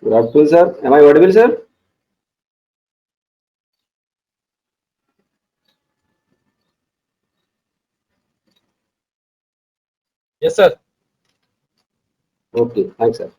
Good afternoon, sir. Am I audible, sir? Yes, sir. Okay, thanks, sir.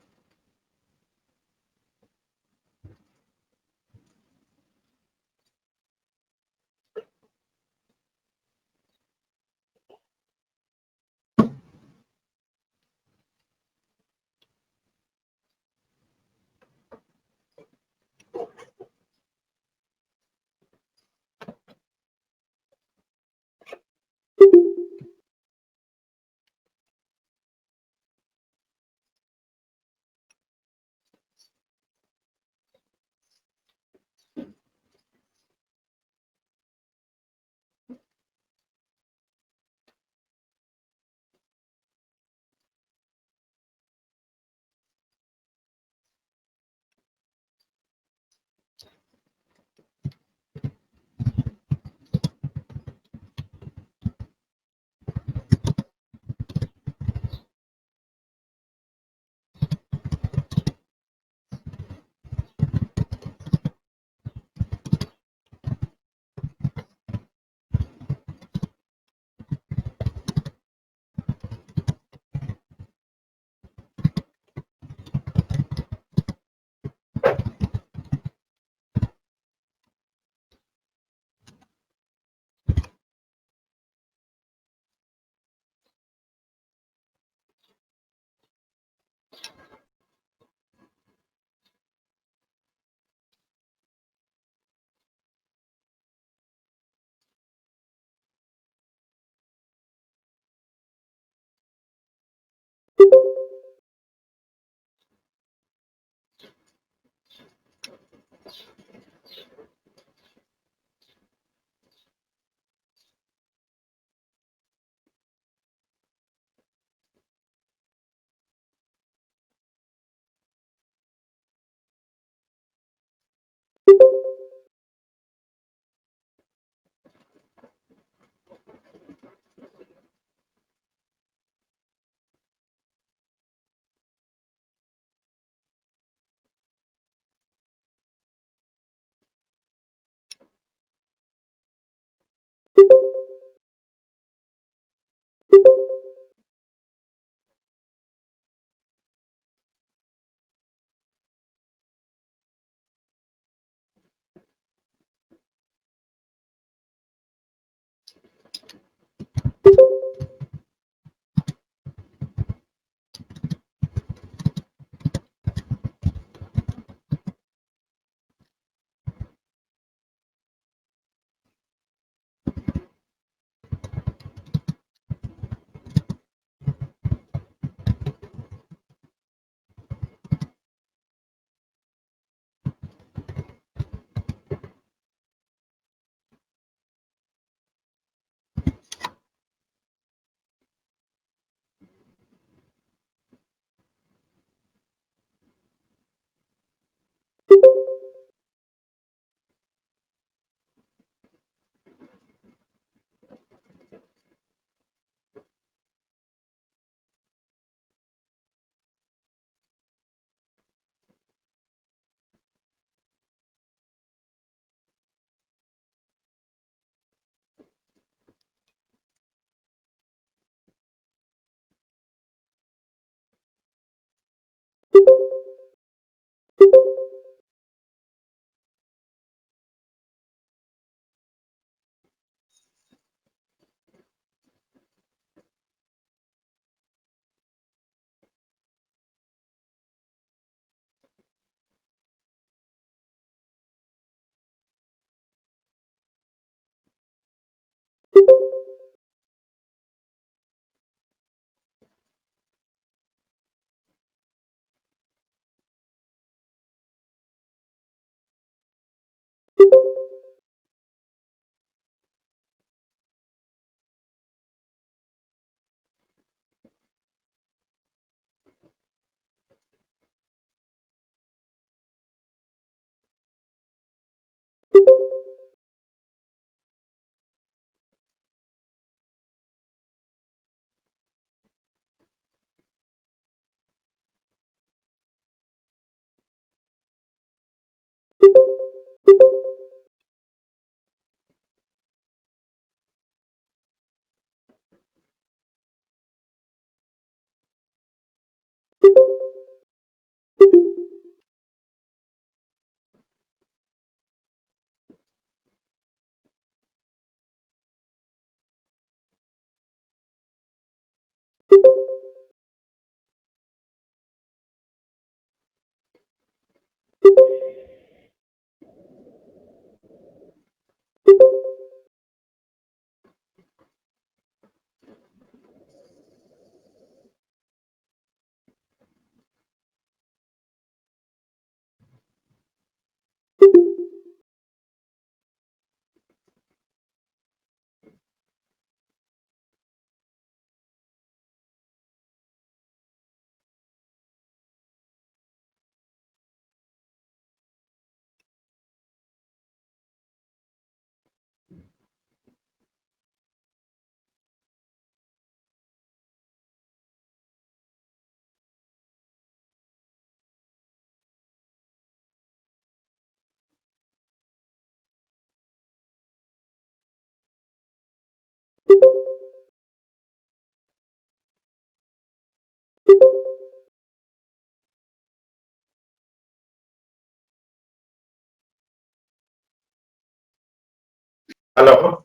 Hello.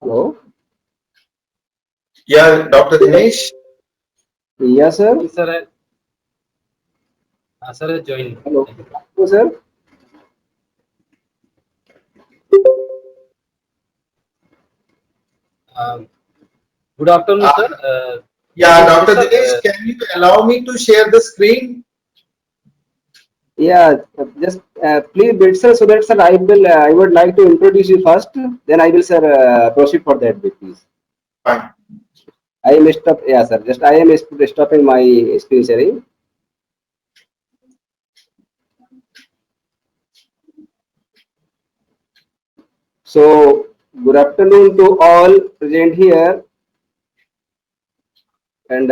Hello. Yeah, Dr. Dinesh. Yes, sir. Yes, sir. Sir, I joined. Hello. Hello, sir. Um, Good afternoon, Uh, sir. yeah, Yes, Dr. sir. Dinesh, can you allow me to share the screen? Yeah, just please wait, sir, so that, sir, I would like to introduce you first, then I will, sir, proceed for that, please. Fine. I am stop, yeah, sir, just I am stopping my screen sharing. So, good afternoon to all present here, and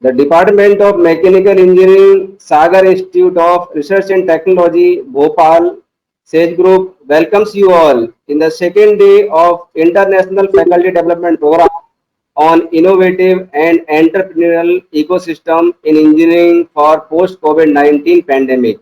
the Department of Mechanical Engineering, Sagar Institute of Research and Technology, Bhopal, Sage Group welcomes you all in the second day of International Faculty Development Program on Innovative and Entrepreneurial Ecosystem in Engineering for Post-COVID-19 Pandemic.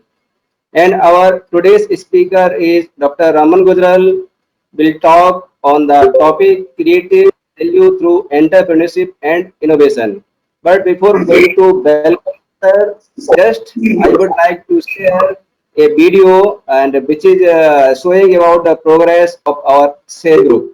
And our today's speaker is Dr. Raman Gujral. Will talk on the topic creative value through entrepreneurship and innovation. But before going to welcome, sir, just I would like to share a video and which is showing about the progress of our sales group.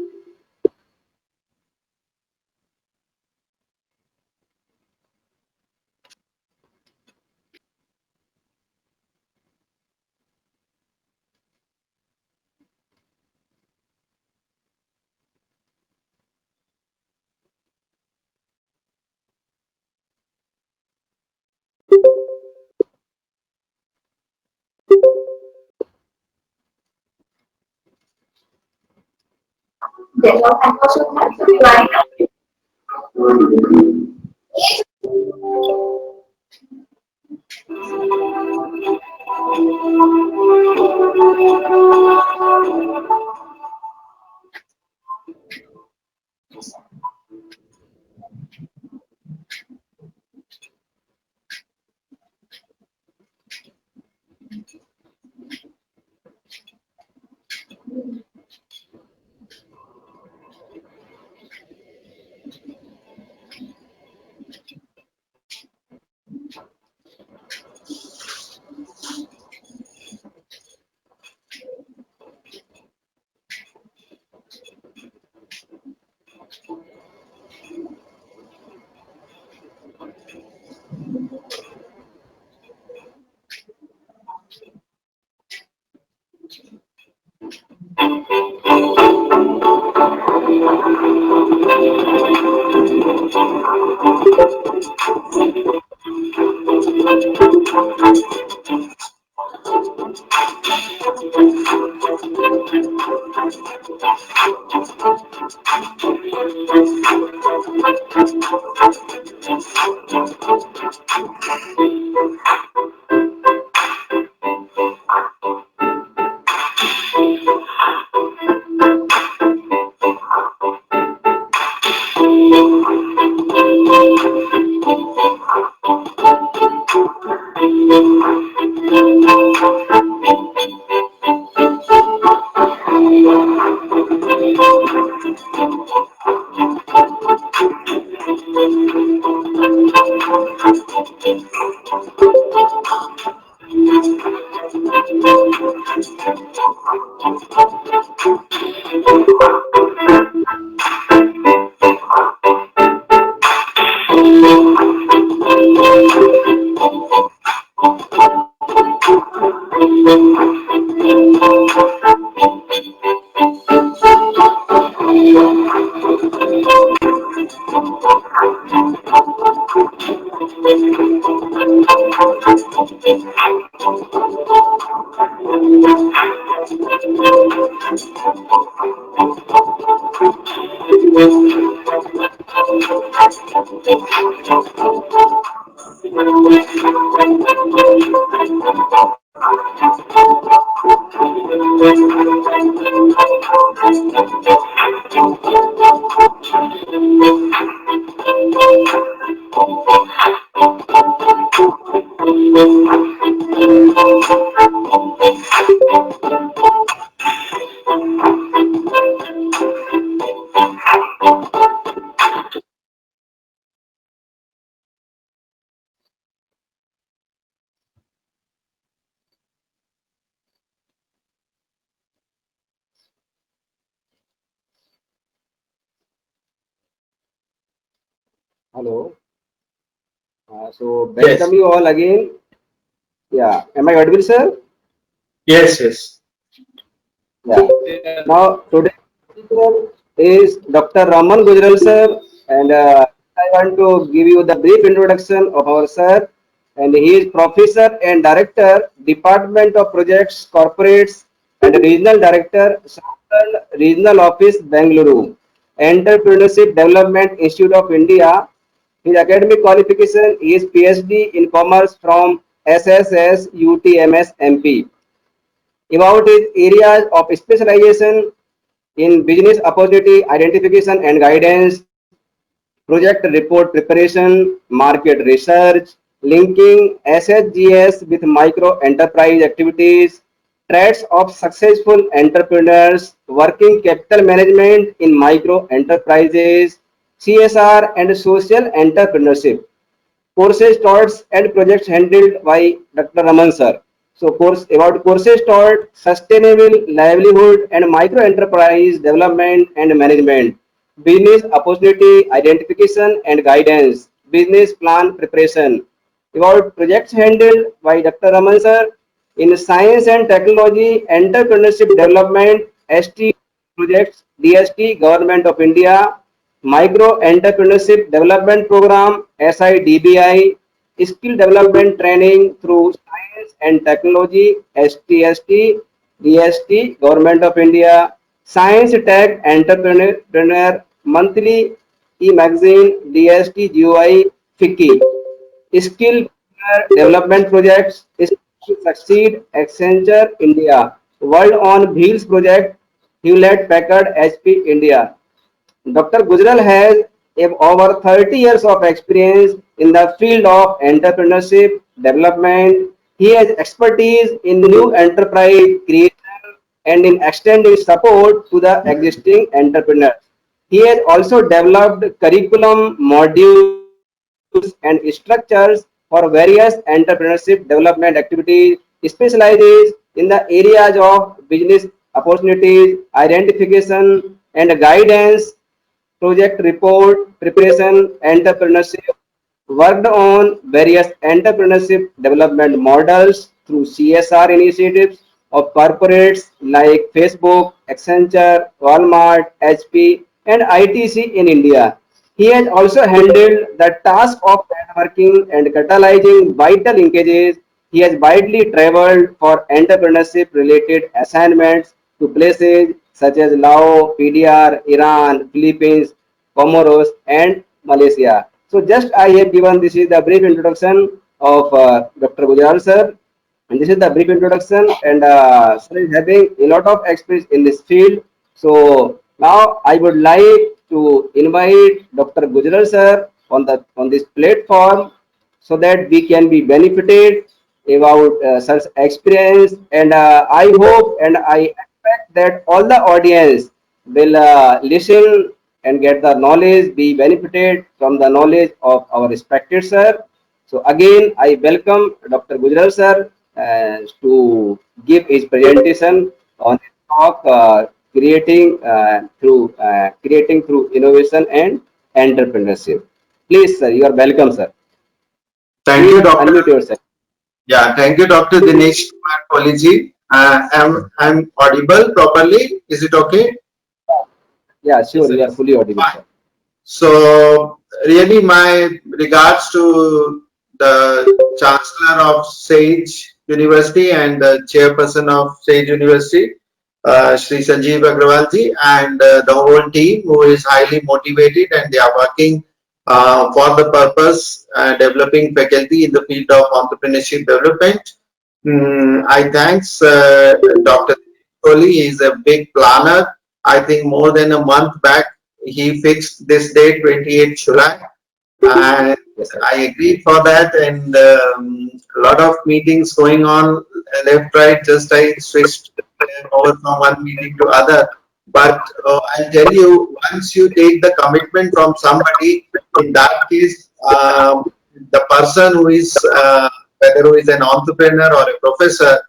Hello. So Yes. welcome you all again. Yeah. Am I audible, sir? Yes, yes. Yeah. Now today is Dr. Raman Gujral, sir, and I want to give you the brief introduction of our sir. And he is Professor and Director, Department of Projects, Corporates, and Regional Director, Southern Regional Office, Bengluru, Entrepreneurship Development Institute of India. His academic qualification is PhD in Commerce from SSS UTMS MP. About his areas of specialization in business opportunity identification and guidance, project report preparation, market research, linking SHGS with micro enterprise activities, traits of successful entrepreneurs, working capital management in micro enterprises, CSR and social entrepreneurship. Courses taught and projects handled by Dr. Raman sir. So courses taught sustainable livelihood and micro enterprise development and management, business opportunity identification and guidance, business plan preparation. About projects handled by Dr. Raman sir in science and technology, entrepreneurship development, ST projects, DST, Government of India, Micro Entrepreneurship Development Program, SIDBI, Skill Development Training through Science and Technology, STST, DST, Government of India, Science Tech Entrepreneur Monthly E-Magazine, DST, GUI, FICCI. Skill development projects is to succeed Accenture India. World on Wheels project, Hewlett Packard HP India. Dr. Gujral has over 30 years of experience in the field of entrepreneurship development. He has expertise in new enterprise creation and in extending support to the existing entrepreneurs. He has also developed curriculum, modules, and structures for various entrepreneurship development activities, specializes in the areas of business opportunities, identification, and guidance, project report preparation, entrepreneurship, worked on various entrepreneurship development models through CSR initiatives of corporates like Facebook, Accenture, Walmart, HP, and ITC in India. He has also handled the task of networking and catalyzing vital linkages. He has widely traveled for entrepreneurship related assignments to places such as Laos, PDR, Iran, Philippines, Comoros, and Malaysia. So just I have given this is the brief introduction of Dr. Gujral sir, and this is the brief introduction. And sir is having a lot of experience in this field. So now I would like to invite Dr. Gujral sir on this platform so that we can be benefited about such experience. And I hope and I expect that all the audience will listen and get the knowledge, be benefited from the knowledge of our respected sir. So again, I welcome Dr. Gujral sir to give his presentation on his talk, creating through innovation and entrepreneurship. Please, sir, you are welcome, sir. Thank you, Please Doctor. unmute yourself. Yeah, thank you, Dr. Dinesh Kumar Koli ji. I'm audible properly. Is it okay? Yeah, sure, you are fully audible, Fine. sir. So, really, my regards to the Chancellor of Sage University and the Chairperson of Sage University, Shri Sanjeev Agrawal ji, and the whole team who is highly motivated and they are working for the purpose developing faculty in the field of entrepreneurship development. I thanks Dr. Koli. He is a big planner. I think more than a month back he fixed this date, 28th July, and Yes, sir. I agreed for that. And a lot of meetings going on left, right. Just I switched over from one meeting to other. But I'll tell you, once you take the commitment from somebody, in that case, the person who is whether who is an entrepreneur or a professor,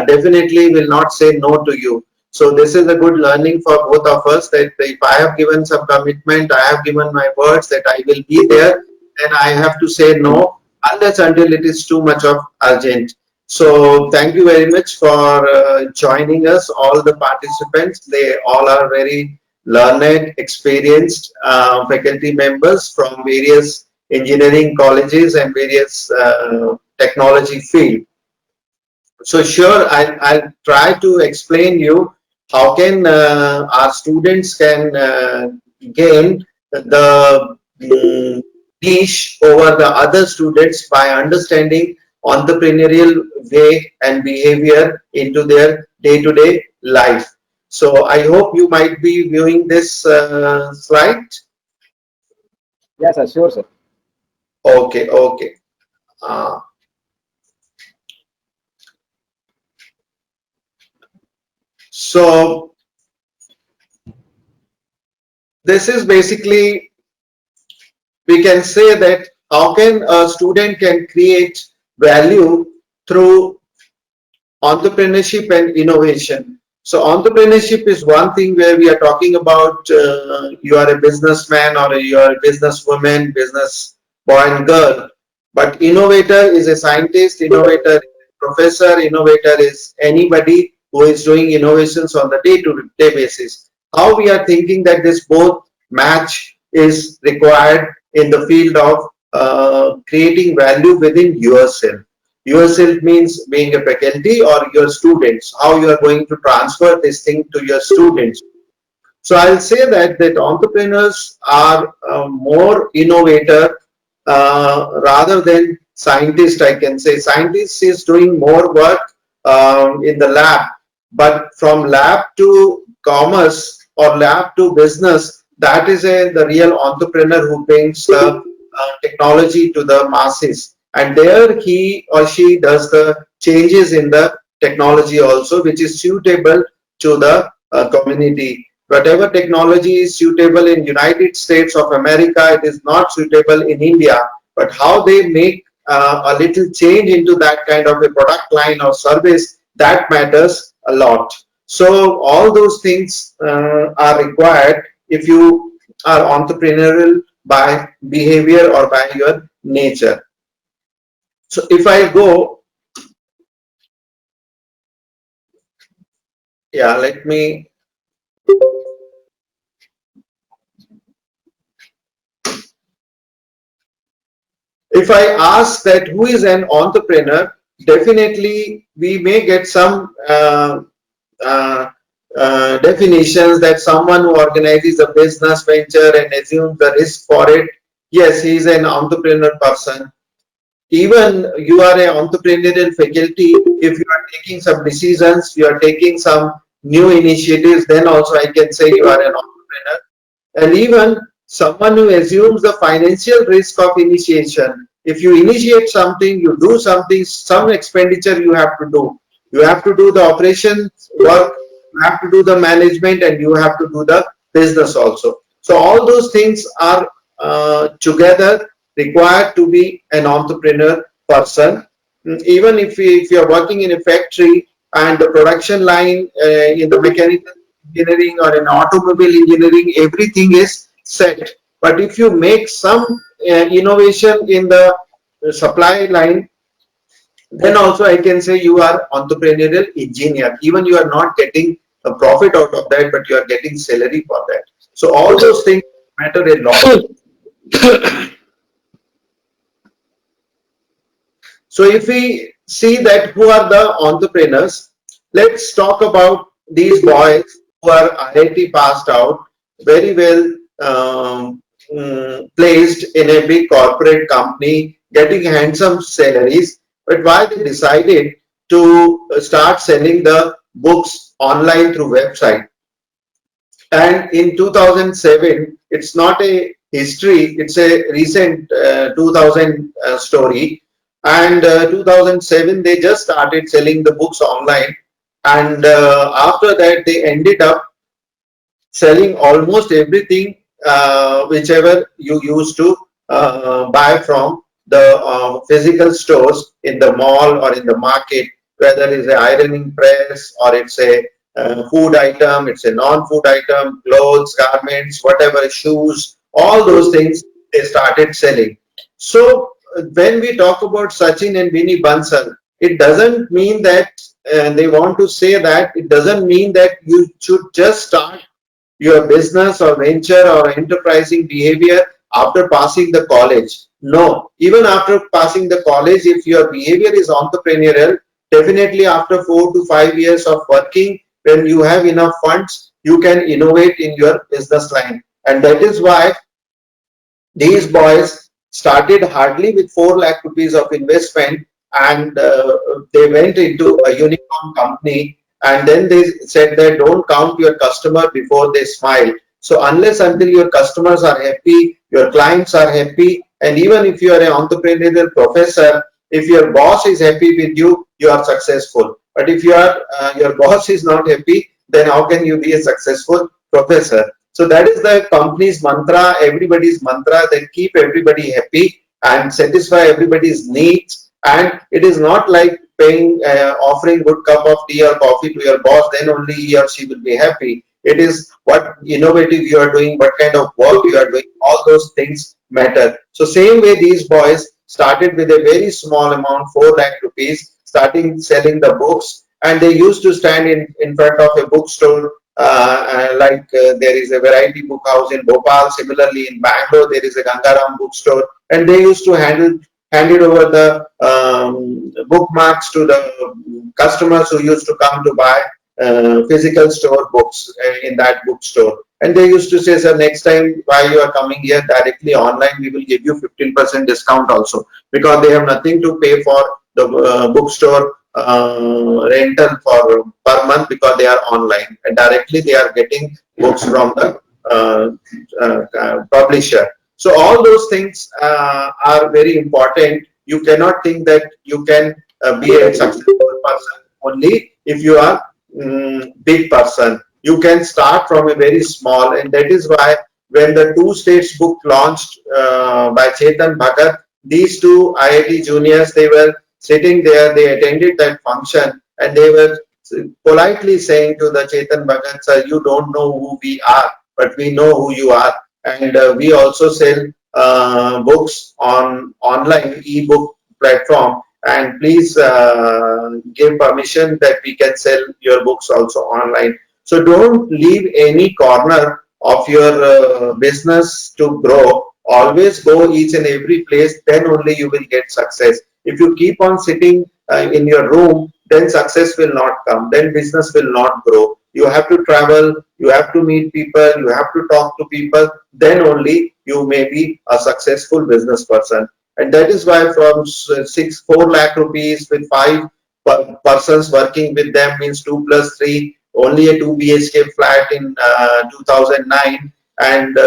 definitely will not say no to you. So this is a good learning for both of us that if I have given some commitment, I have given my words that I will be there. then I have to say no unless until it is too much of urgent. So thank you very much for joining us, all the participants. They all are very learned, experienced faculty members from various engineering colleges and various technology field. So sure, I'll try to explain you how can our students can gain the niche over the other students by understanding entrepreneurial way and behavior into their day-to-day life. So I hope you might be viewing this slide. Yes, sir, sure, sir. Okay, okay. Uh, so this is basically, we can say that how can a student can create value through entrepreneurship and innovation. So entrepreneurship is one thing where we are talking about you are a businessman or you are a businesswoman, business boy and girl. But innovator is a scientist, innovator is a professor, innovator is anybody who is doing innovations on the day-to-day basis. How we are thinking that this both match is required in the field of creating value within yourself. Yourself means being a faculty or your students, how you are going to transfer this thing to your students. So I'll say that entrepreneurs are more innovator rather than scientist. I can say scientist is doing more work in the lab, but from lab to commerce or lab to business, that is the real entrepreneur who brings the technology to the masses. And there he or she does the changes in the technology also, which is suitable to the community. Whatever technology is suitable in United States of America, it is not suitable in India. But how they make a little change into that kind of a product line or service, that matters a lot. So all those things are required if you are entrepreneurial by behavior or by your nature. So if I go, yeah, let me, if I ask that who is an entrepreneur, definitely we may get some uh, definitions that someone who organizes a business venture and assumes the risk for it. Yes, he is an entrepreneur person. Even you are an entrepreneurial faculty, if you are taking some decisions, you are taking some new initiatives, then also I can say you are an entrepreneur. And even someone who assumes the financial risk of initiation. If you initiate something, you do something, some expenditure you have to do. You have to do the operations work, you have to do the management, and you have to do the business also. So all those things are together required to be an entrepreneur person. Even if you are working in a factory and the production line in the mechanical engineering or in automobile engineering, everything is set. But if you make some innovation in the supply line, then also I can say you are entrepreneurial engineer. Even you are not getting a profit out of that, but you are getting salary for that. So all those things matter a lot. So if we see that who are the entrepreneurs, let's talk about these boys who are IIT passed out, very well placed in a big corporate company, getting handsome salaries. But why they decided to start selling the books online through website? And in 2007, it's not a history, it's a recent 2000 story. And 2007, they just started selling the books online. And after that, they ended up selling almost everything, whichever you used to buy from the physical stores in the mall or in the market, whether it's an ironing press or it's a food item, it's a non-food item, clothes, garments, whatever, shoes, all those things they started selling. So when we talk about Sachin and Vinny Bansal, it doesn't mean that they want to say that it doesn't mean that you should just start your business or venture or enterprising behavior after passing the college. No, even after passing the college, if your behavior is entrepreneurial, definitely after 4 to 5 years of working, when you have enough funds, you can innovate in your business line. And that is why these boys started hardly with 4 lakh rupees of investment, and they went into a unicorn company, and then they said that don't count your customer before they smile. So unless until your customers are happy, your clients are happy, and even if you are an entrepreneurial professor, if your boss is happy with you, you are successful. But if your boss is not happy, then how can you be a successful professor? So that is the company's mantra, everybody's mantra, that keep everybody happy and satisfy everybody's needs. And it is not like paying, offering good cup of tea or coffee to your boss, then only he or she will be happy. It is what innovative you are doing, what kind of work you are doing, all those things matter. So same way these boys started with a very small amount, 4 lakh rupees, starting selling the books, and they used to stand in front of a bookstore, there is a variety book house in Bhopal. Similarly, in Bangalore, there is a Gangaram bookstore, and they used to handed over the bookmarks to the customers who used to come to buy physical store books in that bookstore. And they used to say, sir, next time while you are coming here directly online, we will give you 15% discount also, because they have nothing to pay for the bookstore rental for per month, because they are online and directly they are getting books from the publisher. So all those things are very important. You cannot think that you can be a successful person only if you are big person. You can start from a very small, and that is why when the two states book launched by Chetan Bhagat, these two IIT juniors, they were sitting there, they attended that function, and they were politely saying to the Chetan Bhagat, sir, you don't know who we are, but we know who you are. And we also sell books on online ebook platform, and please give permission that we can sell your books also online. So don't leave any corner of your business to grow. Always go each and every place, then only you will get success. If you keep on sitting in your room, then success will not come, then business will not grow. You have to travel, you have to meet people, you have to talk to people, then only you may be a successful business person. And that is why from 4 lakh rupees with 5 persons working with them means 2 plus 3, only a 2 BHK flat in 2009. And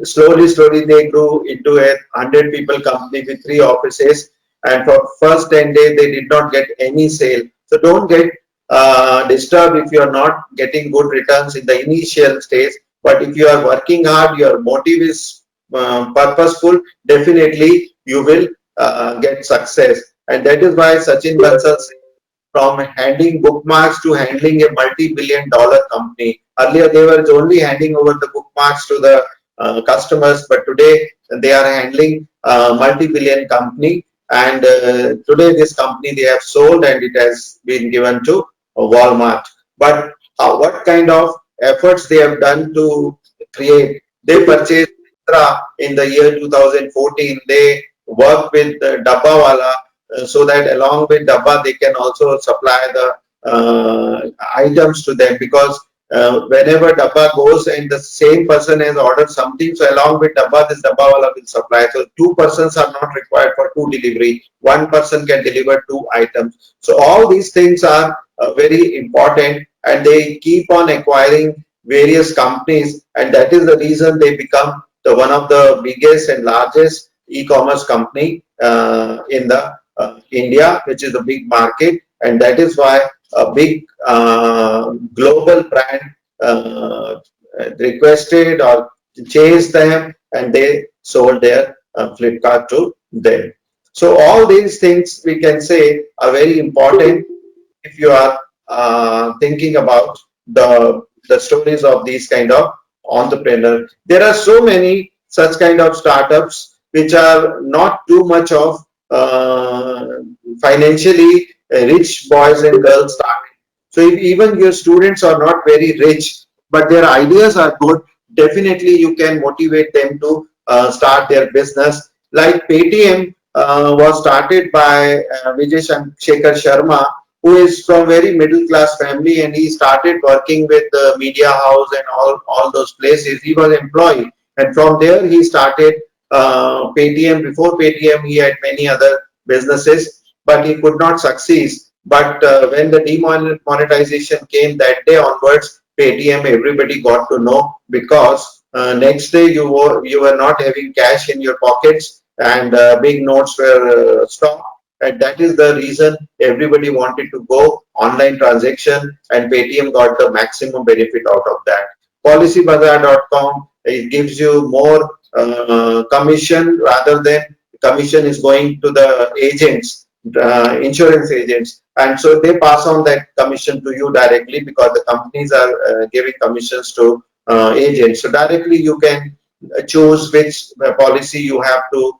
slowly they grew into a 100 people company with 3 offices, and for first 10 days they did not get any sale. So don't get disturbed if you are not getting good returns in the initial stage, but if you are working hard, your motive is purposeful, definitely you will get success. And that is why Sachin Bansal, from handing bookmarks to handling a multi-billion dollar company. Earlier, they were only handing over the bookmarks to the customers, but today they are handling multi-billion company. And today, this company they have sold, and it has been given to Walmart. But what kind of efforts they have done to create? They purchased Mitra in the year 2014. They worked with Dabbawala, so that along with Dabba they can also supply the items to them, because whenever Dabba goes and the same person has ordered something, so along with Dabba, this Dabbawala will supply. So 2 persons are not required for 2 delivery. 1 person can deliver 2 items. So all these things are very important, and they keep on acquiring various companies, and that is the reason they become one of the biggest and largest e-commerce company in the India, which is a big market, and that is why a big global brand requested or chased them, and they sold their Flipkart to them. So all these things we can say are very important if you are thinking about the stories of these kind of entrepreneurs. There are so many such kind of startups which are not too much of financially rich boys and girls starting. So if even your students are not very rich, but their ideas are good, definitely you can motivate them to start their business. Like Paytm was started by Vijay Shekhar Sharma, who is from very middle class family, and he started working with the media house and all those places. He was employed, and from there he started Paytm. Before Paytm, he had many other businesses, but he could not succeed. But when the demonetization came that day onwards, Paytm everybody got to know, because next day you were not having cash in your pockets, and big notes were stopped, and that is the reason everybody wanted to go online transaction, and Paytm got the maximum benefit out of that. Policybazar.com, it gives you more commission, rather than commission is going to the agents, insurance agents, and so they pass on that commission to you directly, because the companies are giving commissions to agents. So directly you can choose which policy you have to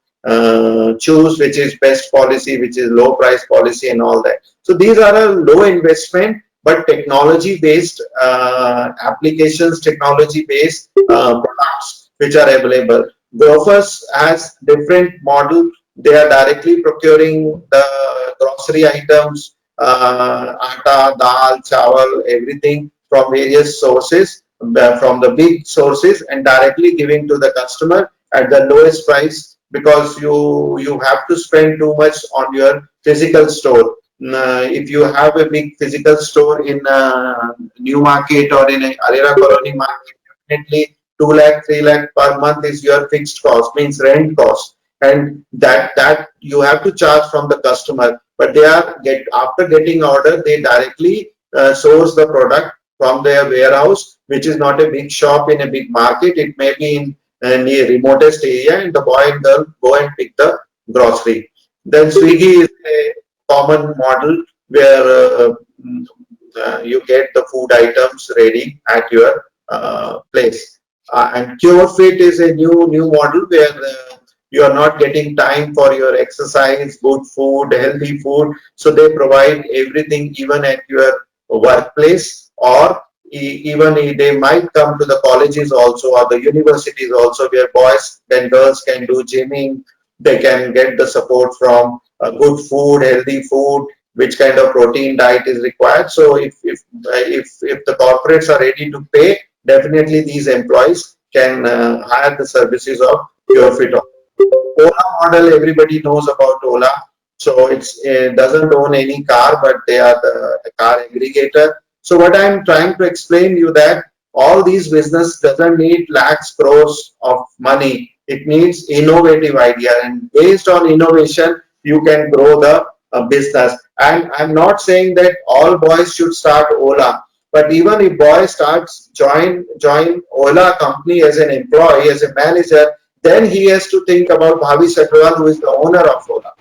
choose, which is best policy, which is low price policy, and all that. So these are a low investment but technology based applications, technology based products which are available. Grofers has different model. They are directly procuring the grocery items, atta, dal, chawal, everything from various sources, from the big sources, and directly giving to the customer at the lowest price, because you have to spend too much on your physical store. If you have a big physical store in New Market or in a Arera Colony Market, definitely 2 lakh, 3 lakh per month is your fixed cost, means rent cost, and that you have to charge from the customer. But they are after getting order, they directly source the product from their warehouse, which is not a big shop in a big market. It may be in the remotest area, and the boy and girl go and pick the grocery. Then Swiggy is a common model where you get the food items ready at your place. And CureFit is a new model where you are not getting time for your exercise, good food, healthy food. So they provide everything even at your workplace, or even they might come to the colleges also, or the universities also, where boys and girls can do gymming. They can get the support from good food, healthy food, which kind of protein diet is required. So if the corporates are ready to pay, definitely these employees can hire the services of PureFit. Ola model, everybody knows about Ola. So it doesn't own any car, but they are the car aggregator. So what I'm trying to explain you that all these business doesn't need lakhs crores of money. It needs innovative idea, and based on innovation, you can grow the business. And I'm not saying that all boys should start Ola, but even if boy starts join Ola company as an employee, as a manager, then he has to think about Bhavish Agrawal, who is the owner of Ola.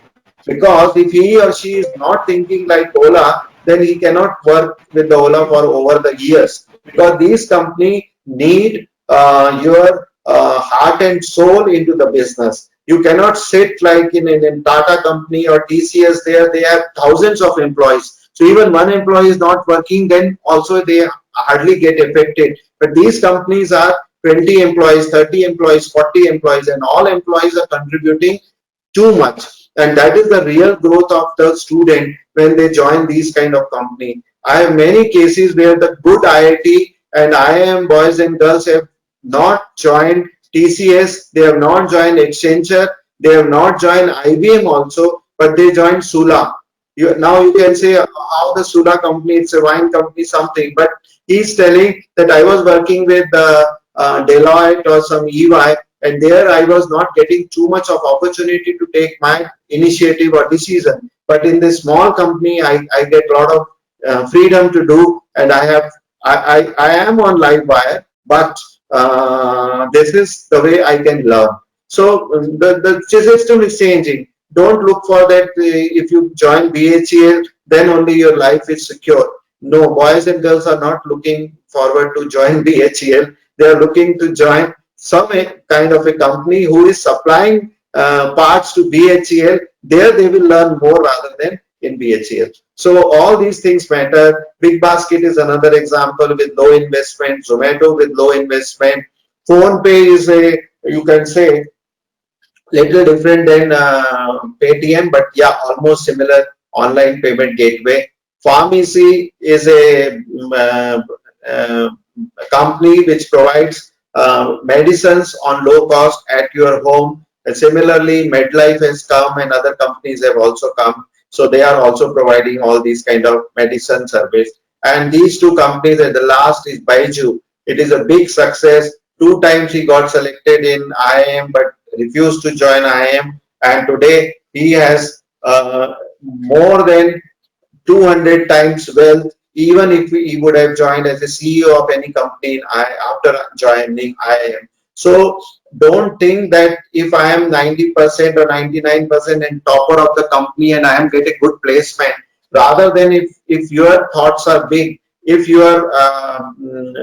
Because if he or she is not thinking like Ola, then he cannot work with the Ola for over the years. Because these companies need your heart and soul into the business. You cannot sit like in Tata company or TCS. There they have thousands of employees. So even one employee is not working, then also they hardly get affected. But these companies are 20 employees, 30 employees, 40 employees, and all employees are contributing too much. And that is the real growth of the student when they join these kind of company. I have many cases where the good IIT and IIM boys and girls have not joined TCS, they have not joined Accenture, they have not joined IBM also, but they joined Sula. Now you can say how the Sula company, it's a wine company, something, but he's telling that I was working with Deloitte or some EY, and there I was not getting too much of opportunity to take my initiative or decision. But in this small company, I get a lot of freedom to do, and I am on live wire, but this is the way I can learn. So the system is changing. Don't look for that if you join BHEL, then only your life is secure. No, boys and girls are not looking forward to join BHEL. They are looking to join some kind of a company who is supplying parts to BHEL, there they will learn more rather than in BHEL. So all these things matter. Big Basket is another example with low investment. Zomato with low investment. PhonePe is a, you can say, little different than Paytm, but yeah, almost similar online payment gateway. Pharmacy is a company which provides medicines on low cost at your home. And similarly, MedLife has come and other companies have also come. So they are also providing all these kind of medicine service. And these two companies, and the last is Baiju. It is a big success. 2 times he got selected in IIM, but refused to join IIM. And today he has more than 200 times wealth, even if he would have joined as a CEO of any company after joining IIM. So don't think that if I am 90% or 99% and topper of the company and I am getting good placement, rather than if your thoughts are big, if your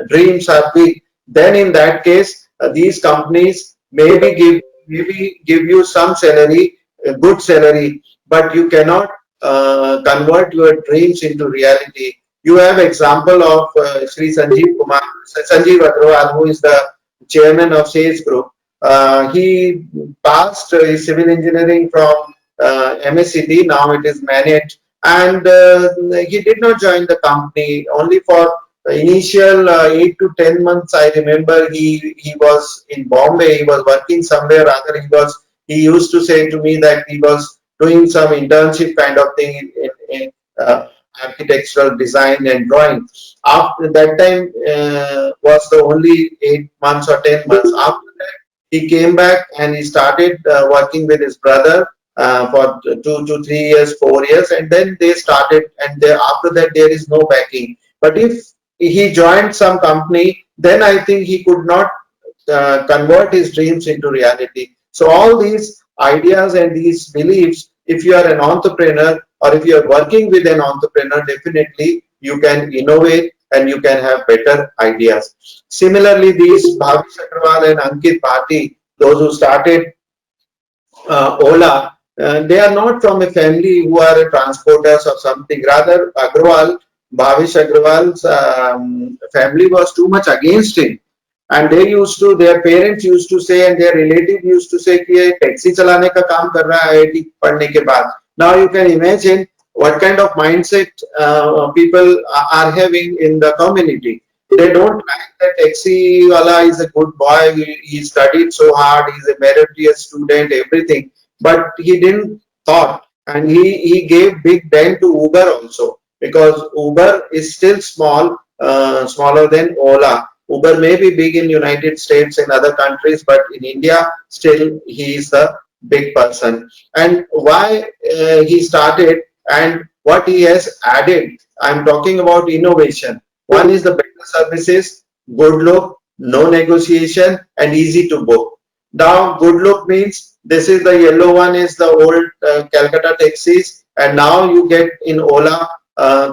dreams are big, then in that case, these companies maybe give you some salary, a good salary, but you cannot convert your dreams into reality. You have example of Sri Sanjeev Agrawal, who is the chairman of Sage Group. He passed his civil engineering from MHRD. Now it is managed, and he did not join the company only for initial 8 to 10 months. I remember he was in Bombay. He was working somewhere. Rather, he used to say to me that he was doing some internship kind of thing in architectural design and drawing. After that time was the only 8 months or 10 months. After that, he came back and he started working with his brother for 2 to 3 years, 4 years, and then they started. And after that, there is no backing. But if he joined some company, then I think he could not convert his dreams into reality. So all these ideas and these beliefs, if you are an entrepreneur or if you are working with an entrepreneur, definitely you can innovate and you can have better ideas. Similarly, these Bhavish Agrawal and Ankit Bhati, those who started Ola, they are not from a family who are transporters or something. Rather, Bhavish Agrawal's family was too much against him. And their parents used to say, and their relative used to say कि ये taxi चलाने का काम कर रहा है IIT पढ़ने के बाद. Now you can imagine what kind of mindset people are having in the community. They don't like that taxi wala is a good boy. He studied so hard. He's a meritorious student. Everything, but he didn't thought, and he gave big dent to Uber also, because Uber is still small, smaller than Ola. Uber may be big in United States and other countries, but in India, still he is the big person. And why he started and what he has added. I'm talking about innovation. One is the better services, good look, no negotiation, and easy to book. Now, good look means this is the yellow one is the old Calcutta taxis, and now you get in Ola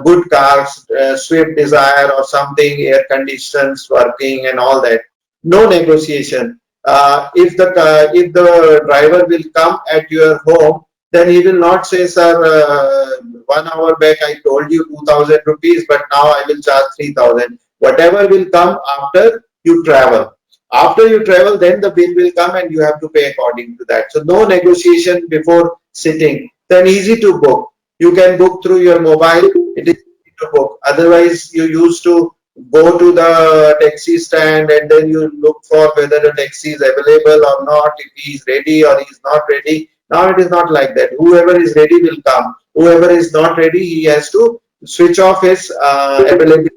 good cars, Swift Desire or something, air conditions working and all that. No negotiation. If the driver will come at your home, then he will not say, sir, 1 hour back I told you 2,000 rupees, but now I will charge 3,000. Whatever will come after you travel. After you travel, then the bill will come and you have to pay according to that. So no negotiation before sitting. Then easy to book. You can book through your mobile. It is easy to book. Otherwise, you used to go to the taxi stand and then you look for whether the taxi is available or not, if he is ready or he is not ready. Now it is not like that. Whoever is ready will come. Whoever is not ready, he has to switch off his availability.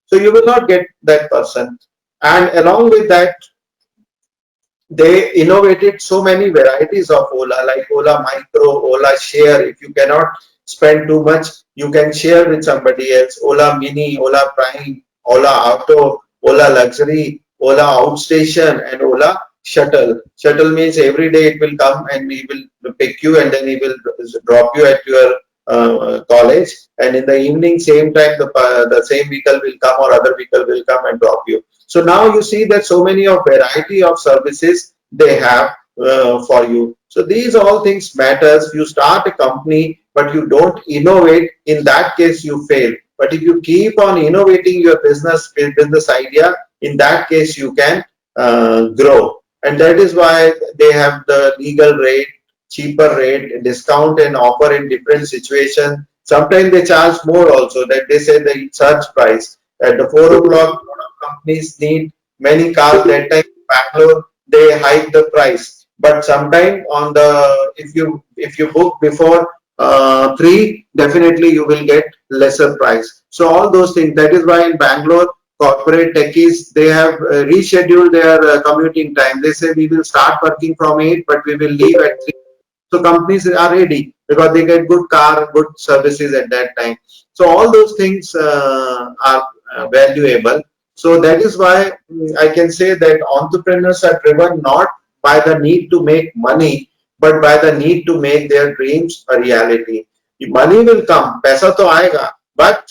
So you will not get that person. And along with that, they innovated so many varieties of Ola, like Ola Micro, Ola Share. If you cannot spend too much, you can share with somebody else. Ola Mini, Ola Prime, Ola Auto, Ola Luxury, Ola Outstation, and Ola Shuttle. Shuttle means every day it will come and he will pick you and then he will drop you at your college. And in the evening, same time, the same vehicle will come or other vehicle will come and drop you. So now you see that so many of variety of services they have for you. So these all things matters. You start a company, but you don't innovate. In that case, you fail. But if you keep on innovating your business idea, in that case, you can grow. And that is why they have the legal rate, cheaper rate, discount and offer in different situations. Sometimes they charge more also, that they say the surge price. At the 4 o'clock, a lot of companies need many cars. That time in Bangalore, they hike the price. But sometime on the if you book before 3, definitely you will get lesser price. So all those things. That is why in Bangalore, corporate techies, they have rescheduled their commuting time. They say we will start working from 8, but we will leave at 3. So companies are ready because they get good car, good services at that time. So all those things are valuable. So that is why I can say that entrepreneurs are driven not by the need to make money, but by the need to make their dreams a reality. Money will come, paisa to aayega, but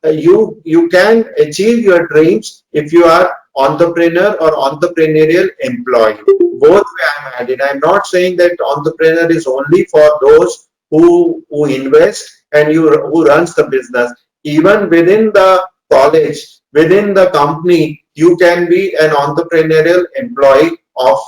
you can achieve your dreams if you are entrepreneur or entrepreneurial employee. Both way I'm adding. I'm not saying that entrepreneur is only for those who invest and who runs the business. Even within the college, within the company, you can be an entrepreneurial employee of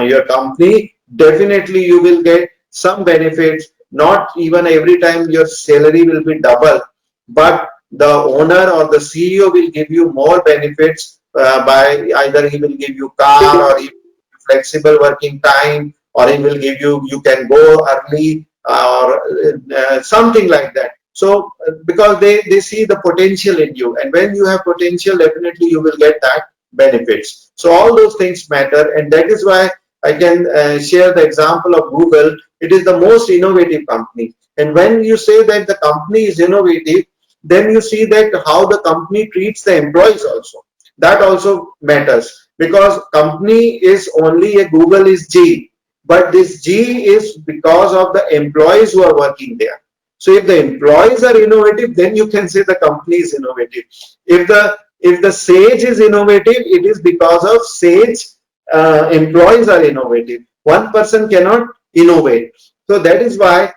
your company. Definitely, you will get some benefits. Not even every time your salary will be double, but the owner or the CEO will give you more benefits by either he will give you car, or he will give you flexible working time, or he will give you can go early, or something like that. So because they see the potential in you, and when you have potential, definitely you will get that benefits. So all those things matter, and that is why I can share the example of Google. It is the most innovative company, and when you say that the company is innovative, then you see that how the company treats the employees also. That also matters, because company is only a Google is G, but this G is because of the employees who are working there. So if the employees are innovative, then you can say the company is innovative. If the Sage is innovative, it is because of Sage employees are innovative. One person cannot innovate. So that is why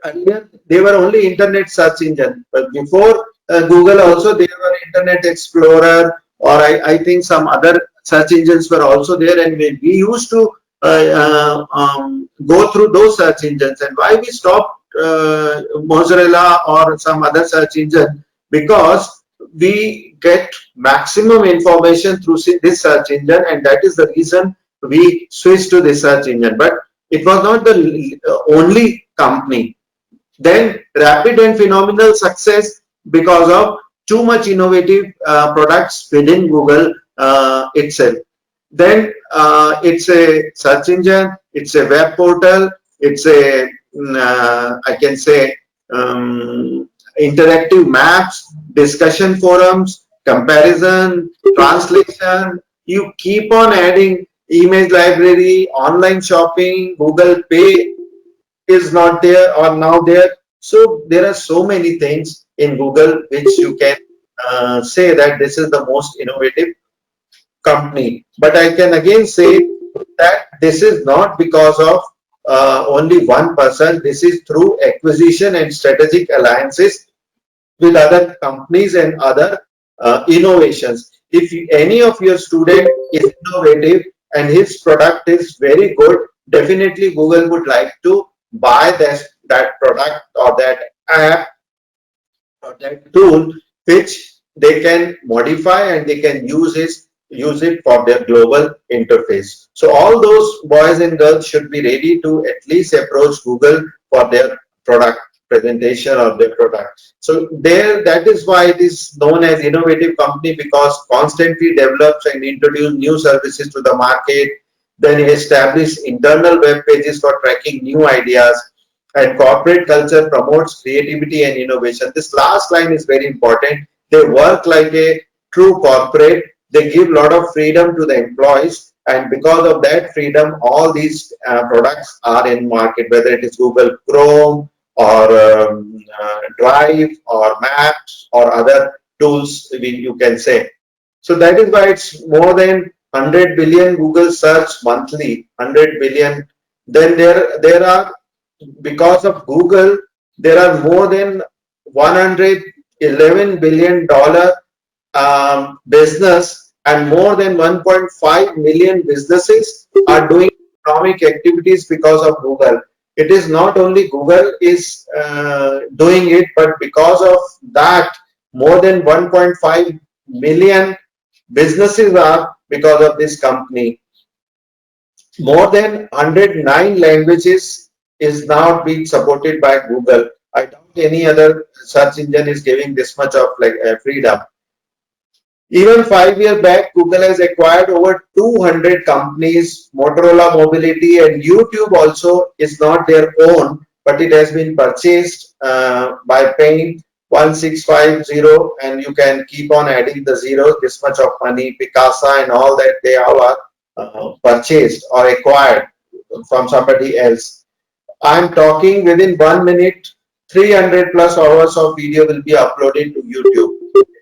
earlier they were only internet search engine, but before Google also they were Internet Explorer, or I think some other search engines were also there, and we used to go through those search engines. And why we stopped Mozilla or some other search engine? Because we get maximum information through this search engine, and that is the reason we switched to this search engine. But it was not the only company. Then rapid and phenomenal success because of too much innovative products within Google itself. Then it's a search engine, it's a web portal, it's a I can say interactive maps, discussion forums, comparison, translation. You keep on adding image library, online shopping, Google Pay is not there or now there. So there are so many things in Google which you can say that this is the most innovative company. But I can again say that this is not because of only one person. This is through acquisition and strategic alliances with other companies and other innovations. If any of your student is innovative and his product is very good, definitely Google would like to buy that product or that app or that tool, which they can modify and they can use it for their global interface. So all those boys and girls should be ready to at least approach Google for their product presentation or their product. So there, that is why it is known as innovative company, because constantly develops and introduce new services to the market. Then establish internal web pages for tracking new ideas, and corporate culture promotes creativity and innovation. This last line is very important. They work like a true corporate. They give a lot of freedom to the employees, and because of that freedom, all these products are in market, whether it is Google Chrome or Drive or Maps or other tools you can say. So that is why it's more than 100 billion Google search monthly, 100 billion. Then there are, because of Google, there are more than 111 billion dollar business, and more than 1.5 million businesses are doing economic activities because of Google. It is not only Google is doing it, but because of that, more than 1.5 million businesses are because of this company. More than 109 languages is now being supported by Google. I doubt any other search engine is giving this much of like freedom. Even 5 years back, Google has acquired over 200 companies. Motorola Mobility and YouTube also is not their own, but it has been purchased by paying 1650, and you can keep on adding the zeros. This much of money, Picasa and all that, they all are purchased or acquired from somebody else. I'm talking within 1 minute, 300 plus hours of video will be uploaded to YouTube.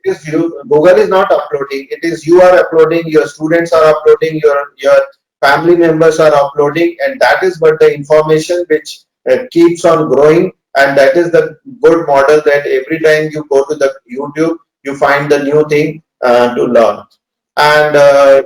It is you, Google is not uploading. It is you are uploading. Your students are uploading. Your family members are uploading, and that is what the information which keeps on growing. And that is the good model, that every time you go to the YouTube, you find the new thing to learn. And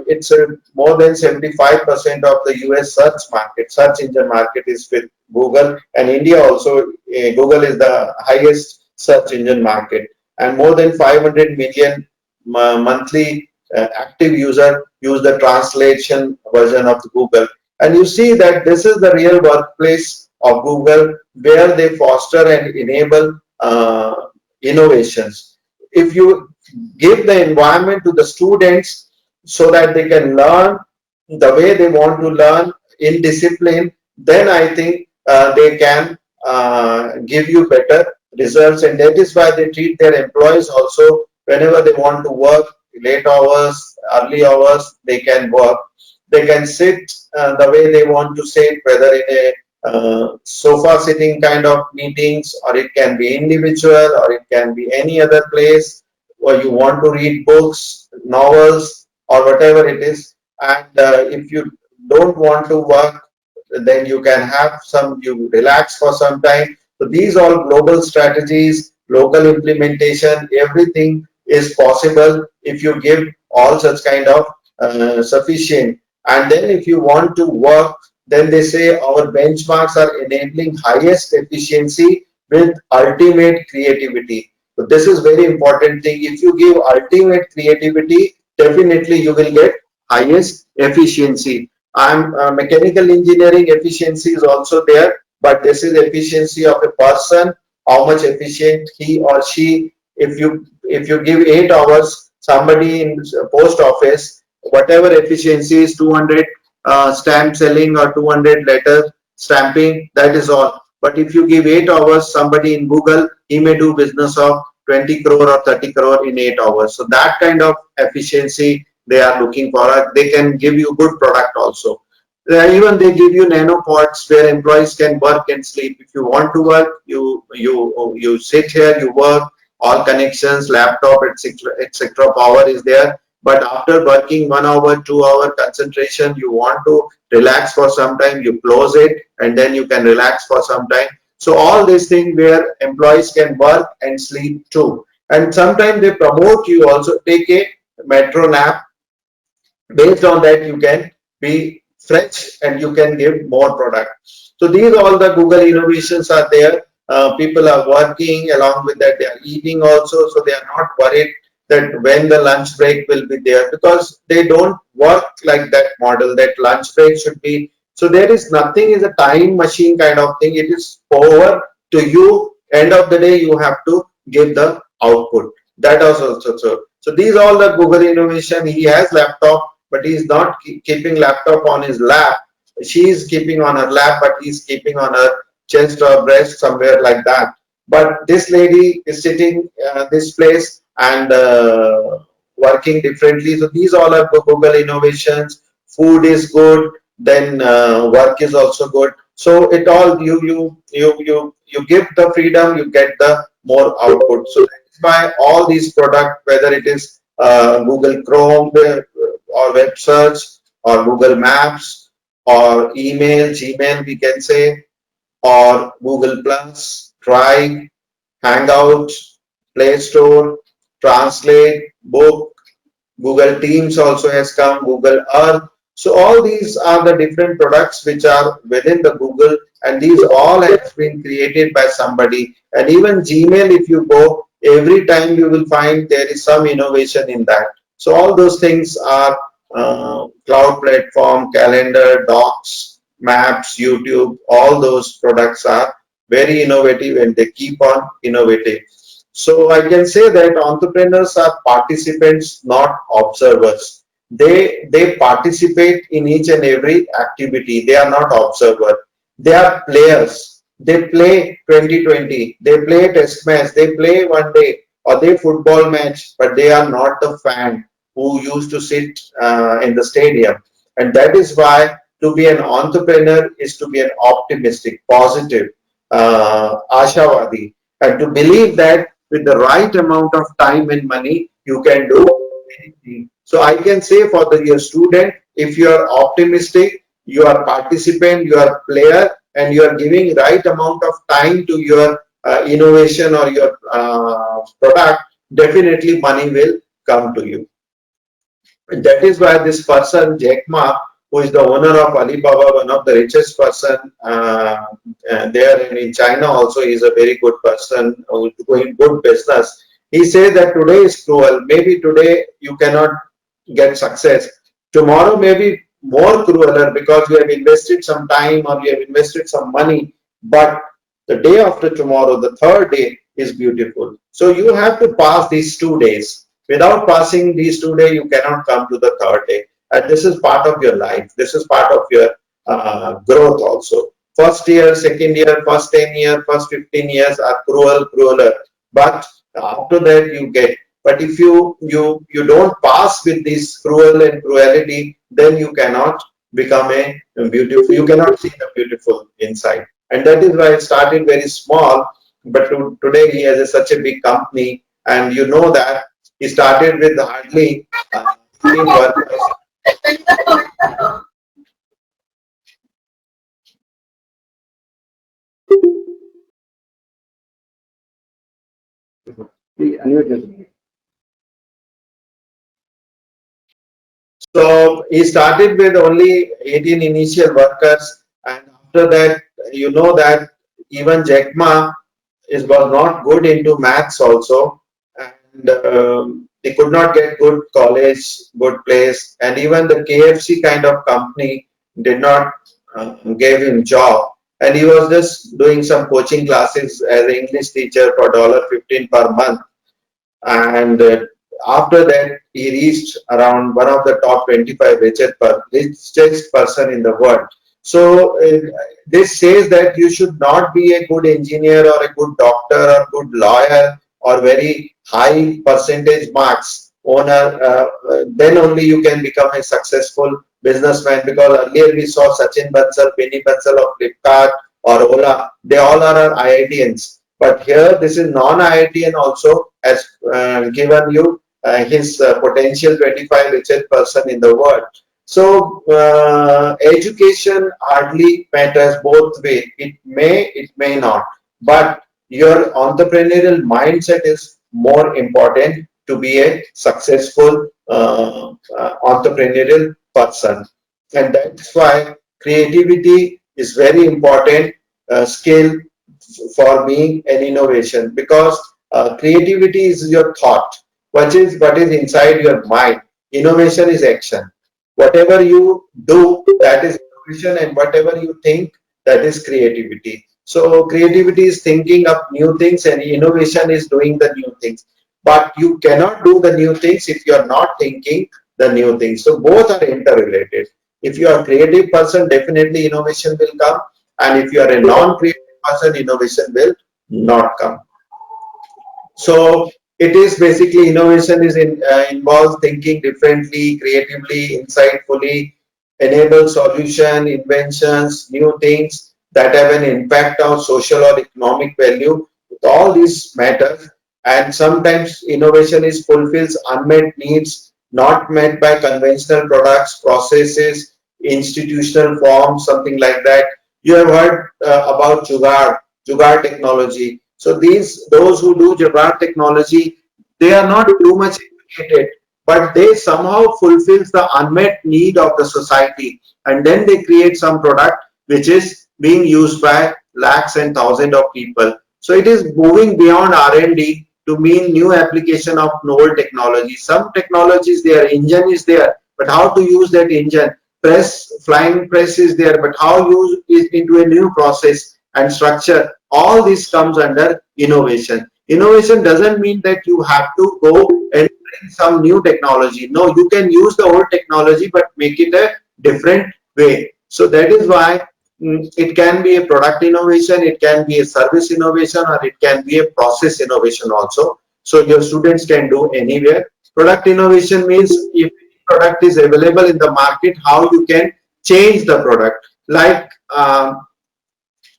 it's more than 75% of the US search engine market is with Google, and India also, Google is the highest search engine market, and more than 500 million monthly active user use the translation version of Google. And you see that this is the real workplace of Google, where they foster and enable innovations. If you give the environment to the students so that they can learn the way they want to learn in discipline, then I think they can give you better results. And that is why they treat their employees also, whenever they want to work late hours, early hours, they can work. They can sit the way they want to sit, whether in a sofa sitting kind of meetings, or it can be individual, or it can be any other place, or you want to read books, novels, or whatever it is. And if you don't want to work, then you can have some, you relax for some time. So these all global strategies, local implementation, everything is possible if you give all such kind of sufficient. And then if you want to work, then they say our benchmarks are enabling highest efficiency with ultimate creativity. So this is very important thing. If you give ultimate creativity, definitely you will get highest efficiency. I'm mechanical engineering efficiency is also there, but this is efficiency of a person, how much efficient he or she. If you give 8 hours, somebody in post office, whatever efficiency is 200 stamp selling or 200 letter stamping, that is all. But if you give 8 hours, somebody in Google, he may do business of 20 crore or 30 crore in 8 hours. So that kind of efficiency they are looking for. They can give you good product also. Even they give you nanopods where employees can work and sleep. If you want to work, you sit here, you work, all connections, laptop, etc. Power is there. But after working 1 hour, 2 hour concentration, you want to relax for some time, you close it, and then you can relax for some time. So all these things where employees can work and sleep too. And sometimes they promote you also, take a metro nap. Based on that, you can be fresh and you can give more product. So these all the Google innovations are there. People are working, along with that they are eating also, so they are not worried that when the lunch break will be there, because they don't work like that model, that lunch break should be. So there is nothing is a time machine kind of thing. It is over to you. End of the day, you have to give the output. That is also so. So these all the Google innovation. He has laptop, but he is not keeping laptop on his lap. She is keeping on her lap, but he is keeping on her chest or breast, somewhere like that. But this lady is sitting this place and working differently. So these all are Google innovations. Food is good, then work is also good. So it all, you give the freedom, you get the more output. So that is why all these product, whether it is Google Chrome or web search or Google Maps or email, Gmail we can say, or Google Plus, Drive, Hangout, Play Store, Translate, Book, Google Teams also has come, Google Earth. So all these are the different products which are within the Google, and these all have been created by somebody. And even Gmail, if you go, every time you will find there is some innovation in that. So all those things are cloud platform, calendar, docs, maps, YouTube, all those products are very innovative and they keep on innovating. So I can say that entrepreneurs are participants, not observers. They participate in each and every activity. They are not observer. They are players. They play 2020. They play test match. They play one day or they football match, but they are not the fan who used to sit in the stadium. And that is why to be an entrepreneur is to be an optimistic, positive, ashavadi, and to believe that with the right amount of time and money, you can do anything. So I can say for your student, if you are optimistic, you are participant, you are player, and you are giving right amount of time to your innovation or your product, definitely money will come to you. And that is why this person, Jack Ma, who is the owner of Alibaba, one of the richest person there, and in China also, he is a very good person who is doing good business. He says that today is cruel. Maybe today you cannot get success. Tomorrow may be more crueler because you have invested some time or you have invested some money. But the day after tomorrow, the third day is beautiful. So you have to pass these 2 days. Without passing these 2 days, you cannot come to the third day. And this is part of your life. This is part of your growth also. First year, second year, first 10 years, first 15 years are crueler. But after that you get. But if you don't pass with this cruel and cruelty, then you cannot become a beautiful. You cannot see the beautiful inside. And that is why it started very small. But today he has such a big company, and you know that he started with hardly 15 workers. Please unmute yourself. So he started with only 18 initial workers, and after that, you know that even Jack Ma was not good into maths also, and he could not get good college, good place, and even the KFC kind of company did not give him job, and he was just doing some coaching classes as an English teacher for $15 per month, and after that he reached around one of the top 25 richest person in the world. So this says that you should not be a good engineer or a good doctor or good lawyer or very high percentage marks owner, then only you can become a successful businessman, because earlier we saw Sachin Bansal, Penny Bansal of Flipkart or Ola, they all are IITians. But here, this is non-IITian also has given you his potential 25 richest person in the world. So education hardly matters both way. It may not. But your entrepreneurial mindset is more important to be a successful entrepreneurial person. And that's why creativity is very important skill for me and innovation, because creativity is your thought, what is inside your mind. Innovation is action. Whatever you do, that is innovation, and whatever you think, that is creativity. So creativity is thinking up new things, and innovation is doing the new things. But you cannot do the new things if you are not thinking the new things. So both are interrelated. If you are a creative person, definitely innovation will come, and if you are a non-creative person, innovation will not come. So it is basically innovation is involves thinking differently, creatively, insightfully, enable solution, inventions, new things that have an impact on social or economic value. All these matters. and sometimes innovation is fulfills unmet needs not met by conventional products, processes, institutional forms, something like that. You have heard about jugaad technology. So those who do jugaad technology, they are not too much educated, but they somehow fulfills the unmet need of the society, and then they create some product which is being used by lakhs and thousands of people. So it is moving beyond R&D to mean new application of novel technology. Some technologies there, engine is there, but how to use that engine? Flying press is there, but how use it into a new process and structure? All this comes under innovation. Innovation doesn't mean that you have to go and bring some new technology. No, you can use the old technology but make it a different way. So that is why it can be a product innovation, it can be a service innovation, or it can be a process innovation also. So your students can do anywhere. Product innovation means if product is available in the market, how you can change the product. Like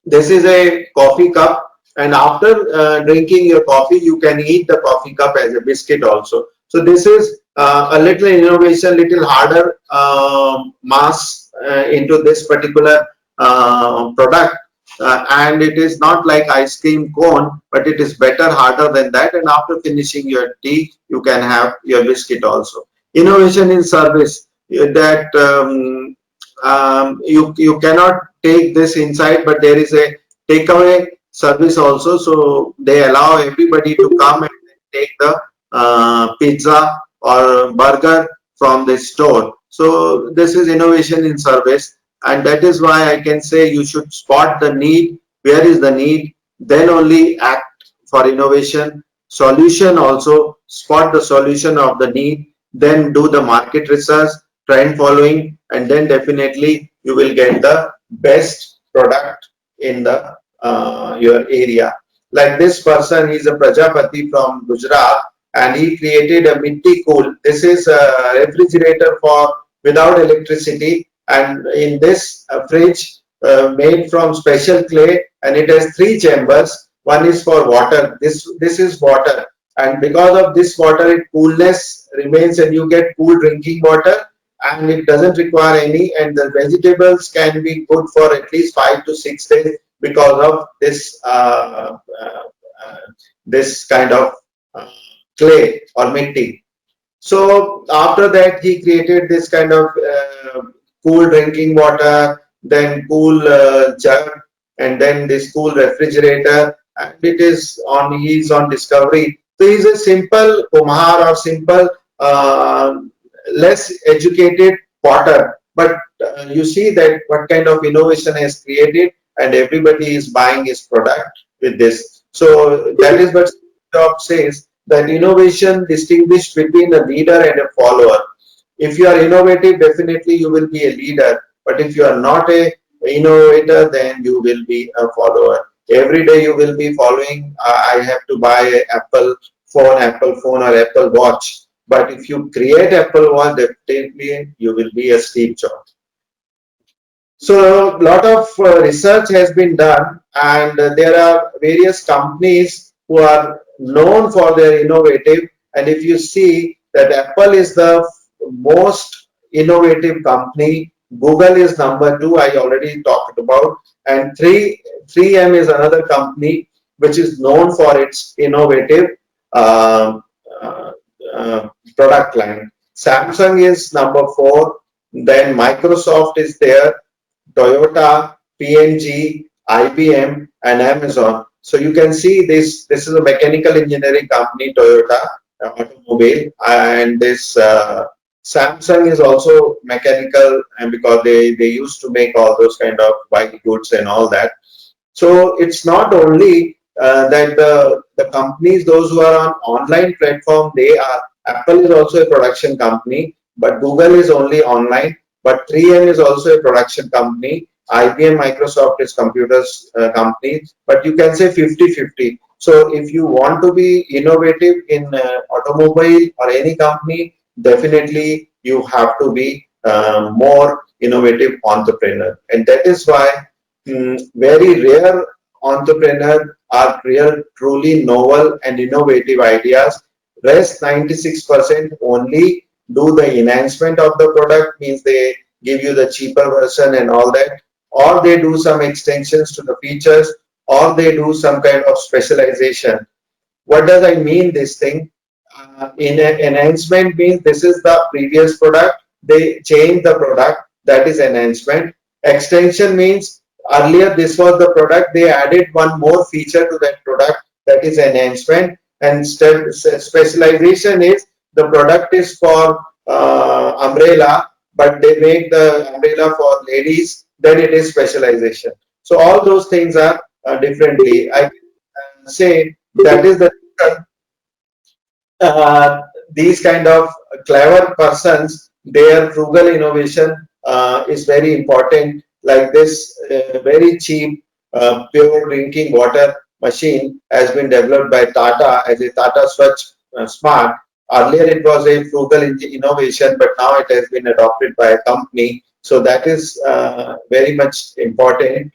this is a coffee cup, and after drinking your coffee you can eat the coffee cup as a biscuit also. So this is a little innovation, little harder mass into this particular product, and it is not like ice cream cone, but it is better, harder than that, and after finishing your tea you can have your biscuit also. Innovation in service, that you cannot take this inside, but there is a takeaway service also. So they allow everybody to come and take the pizza or burger from the store. So this is innovation in service, and that is why I can say you should spot the need. Where is the need? Then only act for innovation. Solution also, spot the solution of the need, then do the market research, trend following, and then definitely you will get the best product in the your area. Like this person, he's a Prajapati from Gujarat, and he created a Mitti Cool. This is a refrigerator for without electricity, and in this fridge made from special clay, and it has three chambers. One is for water. This is water, and because of this water, it coolness remains, and you get cool drinking water, and it doesn't require any, and the vegetables can be good for at least 5 to 6 days because of this this kind of uh, clay or mitti. So after that he created this kind of cool drinking water, then cool jug, and then this cool refrigerator, and it is on, he's on discovery. So he's a simple Kumar or simple less educated potter, but you see that what kind of innovation has created, and everybody is buying his product with this. So that is what Job says, that innovation distinguished between a leader and a follower. If you are innovative, definitely you will be a leader, but if you are not a innovator, then you will be a follower. Every day you will be following, I have to buy an Apple phone or Apple watch. But if you create Apple Watch, definitely you will be a Steve Jobs. So a lot of research has been done, and there are various companies who are known for their innovative. And if you see that Apple is the most innovative company, Google is number two, I already talked about, and 3M is another company which is known for its innovative uh, uh, product line. Samsung is number four, then Microsoft is there, Toyota, P&G, IBM, and Amazon. So you can see this. This is a mechanical engineering company, Toyota automobile, and this Samsung is also mechanical, and because they used to make all those kind of white goods and all that. So it's not only that the companies, those who are on online platform, they are, Apple is also a production company, but Google is only online. But 3M is also a production company. IBM, Microsoft is computers company, but you can say 50-50. So if you want to be innovative in automobile or any company, definitely you have to be more innovative entrepreneur. And that is why very rare entrepreneur are real, truly novel and innovative ideas. Rest 96% only do the enhancement of the product, means they give you the cheaper version and all that, or they do some extensions to the features, or they do some kind of specialization. What does I mean this thing? In an enhancement means this is the previous product, they change the product, that is enhancement. Extension means earlier this was the product, they added one more feature to that product, that is enhancement. And specialization is the product is for umbrella, but they make the umbrella for ladies, then it is specialization. So all those things are differently. I can say that is the uh, these kind of clever persons, their frugal innovation is very important. Like this very cheap pure drinking water machine has been developed by Tata as a Tata Swachh Smart. Earlier it was a frugal innovation, but now it has been adopted by a company. So that is very much important.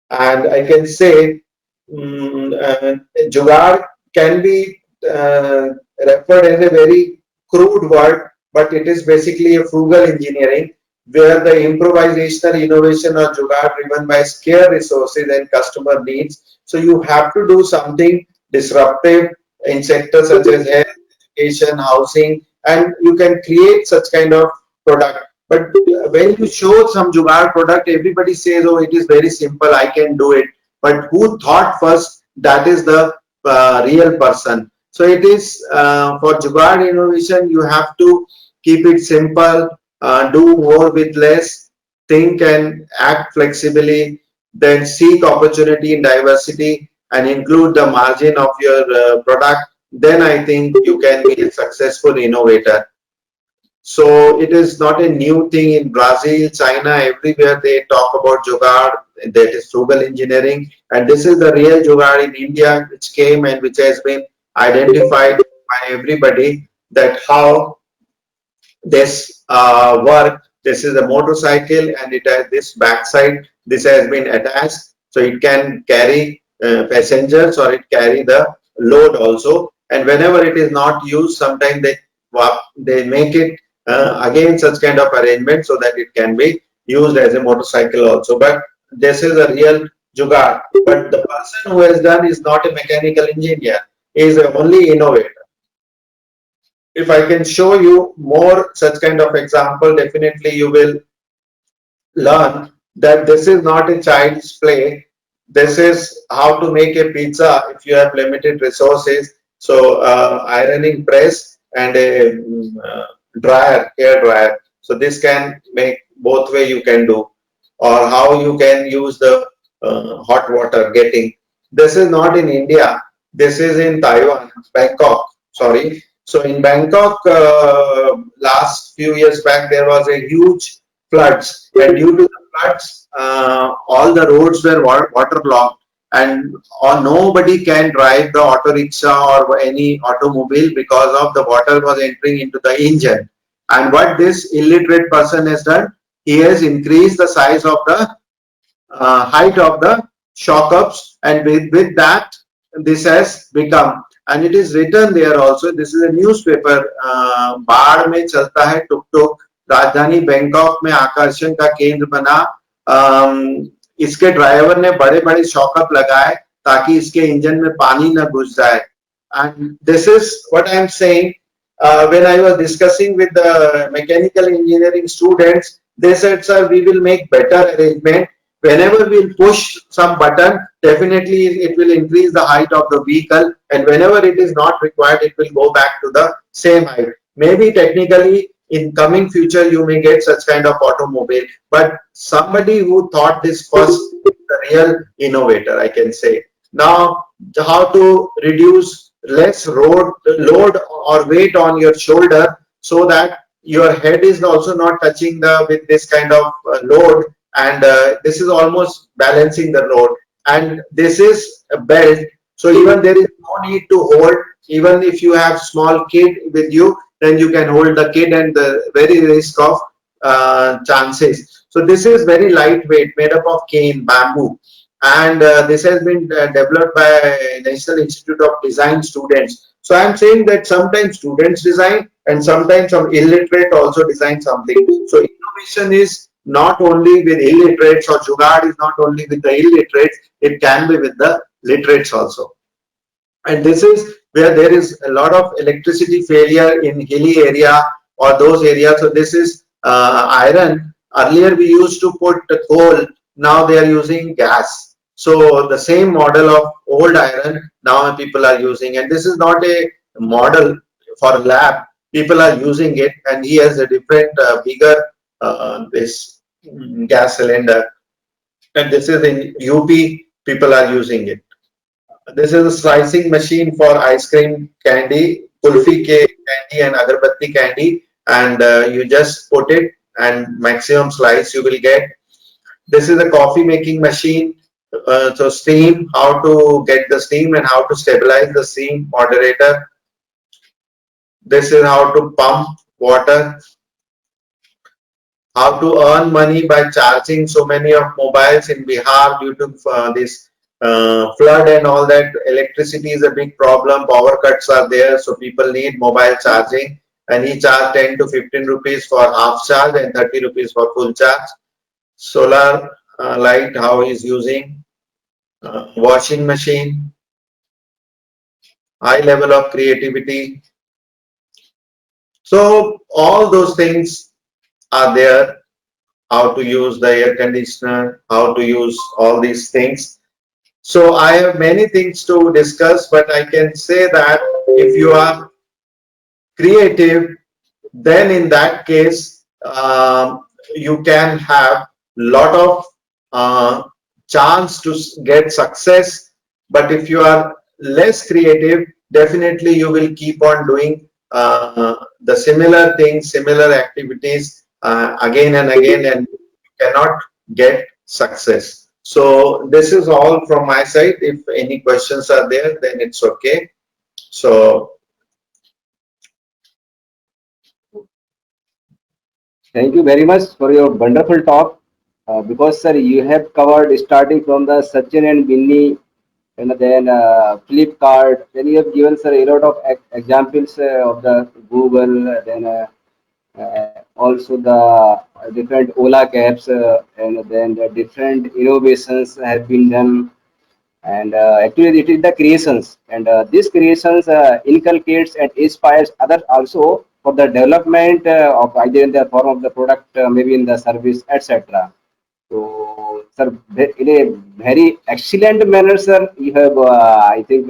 And I can say Jugaad can be referred as a very crude word, but it is basically a frugal engineering where the improvisational innovation or Jugaad driven by scarce resources and customer needs. So you have to do something disruptive in sectors such as health, education, housing, and you can create such kind of product. But when you show some Jugaad product, everybody says, oh, it is very simple, I can do it. But who thought first? That is the real person. So it is for Jugaad innovation, you have to keep it simple, do more with less, think and act flexibly, then seek opportunity in diversity and include the margin of your product. Then I think you can be a successful innovator. So it is not a new thing in Brazil, China, everywhere they talk about Jugaad, that is frugal engineering. And this is the real Jugaad in India, which came and which has been identified by everybody, that how this work. This is a motorcycle and it has this backside. This has been attached, so it can carry passengers or it carry the load also. And whenever it is not used, sometimes they make it again such kind of arrangement so that it can be used as a motorcycle also. But this is a real jugaad. But the person who has done is not a mechanical engineer; he is a only innovator. If I can show you more such kind of example, definitely you will learn that this is not a child's play. This is how to make a pizza if you have limited resources. So ironing press and a dryer, hair dryer. So this can make both way you can do, or how you can use the hot water getting. This is not in India. This is in Taiwan, Bangkok. Sorry. So in Bangkok, last few years back, there was a huge floods, and due to the floods, all the roads were waterlogged, and nobody can drive the auto rickshaw or any automobile because of the water was entering into the engine. And what this illiterate person has done, he has increased the size of the height of the shock ups, and with that this has become, and it is written there also, this is a newspaper, बाढ़ में चलता है टुक टुक, राजधानी Bangkok में आकर्षण का केंद्र बना, इसके ड्राइवर ने बड़े बड़े शॉकअप लगाए ताकि इसके इंजन में पानी न घुस जाए. And this is what I am saying. When I was discussing with the mechanical engineering students, they said, sir, we will make better arrangement. Whenever we'll push some button, definitely it will increase the height of the vehicle, and whenever it is not required, it will go back to the same height. Maybe technically in coming future you may get such kind of automobile, but somebody who thought this first is the real innovator, I can say. Now, how to reduce less load or weight on your shoulder so that your head is also not touching the with this kind of load, and this is almost balancing the load, and this is a belt, so even there is no need to hold. Even if you have small kid with you, then you can hold the kid and the very risk of chances. So this is very lightweight, made up of cane, bamboo. and this has been developed by National Institute of Design students. So I'm saying that sometimes students design and sometimes some illiterate also design something. So innovation is not only with illiterates, or jugaad is not only with the illiterates, it can be with the literates also. And this is where there is a lot of electricity failure in hilly area or those areas. So this is iron. Earlier we used to put coal, now they are using gas. So the same model of old iron now people are using, and this is not a model for lab. People are using it, and he has a different bigger this gas cylinder, and this is in UP. People are using it. This is a slicing machine for ice cream candy, kulfi candy and agarbatti candy, and you just put it and maximum slice you will get. This is a coffee making machine. So steam, how to get the steam and how to stabilize the steam moderator. This is how to pump water, how to earn money by charging so many of mobiles in Bihar due to this flood and all that. Electricity is a big problem. Power cuts are there, so people need mobile charging. And he charged 10 to 15 rupees for half charge and 30 rupees for full charge. Solar light, how he's using. Washing machine, high level of creativity. So all those things are there. How to use the air conditioner, how to use all these things. So I have many things to discuss, but I can say that if you are creative, then in that case, you can have lot of chance to get success. But if you are less creative, definitely you will keep on doing the similar things, similar activities again and again, and you cannot get success. So this is all from my side. If any questions are there, then it's okay. So Thank you very much for your wonderful talk. Because, sir, you have covered starting from the Sachin and Binny, and then Flipkart. Then you have given, sir, a lot of examples of the Google, then also the different Ola cabs, and then the different innovations have been done. And actually it is the creations, and these creations inculcates and inspires others also for the development of either in the form of the product, maybe in the service, etc. So sir, in a very excellent manner, sir, you have I think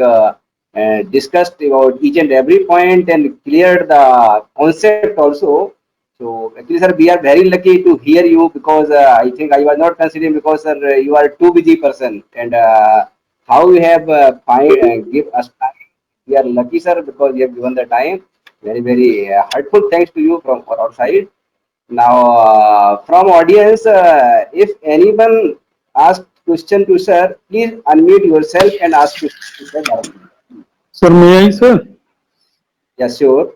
discussed about each and every point and cleared the concept also. So actually, sir, we are very lucky to hear you, because I think I was not considering, because sir, you are too busy person, and how you have give us time. We are lucky, sir, because you have given the time. Very, very heartful thanks to you from our side. Now, from audience, if anyone asks question to sir, please unmute yourself and ask question to sir directly. Sir, may I, sir? Yes, sure.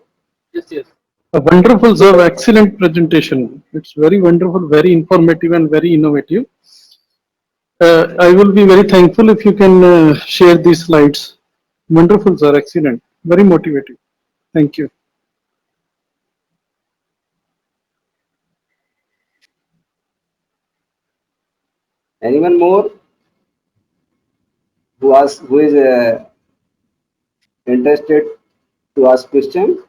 Yes, yes. A wonderful, sir. Excellent presentation. It's very wonderful, very informative, and very innovative. I will be very thankful if you can share these slides. Wonderful, sir. Excellent. Very motivating. Thank you. Anyone more who is interested to ask question?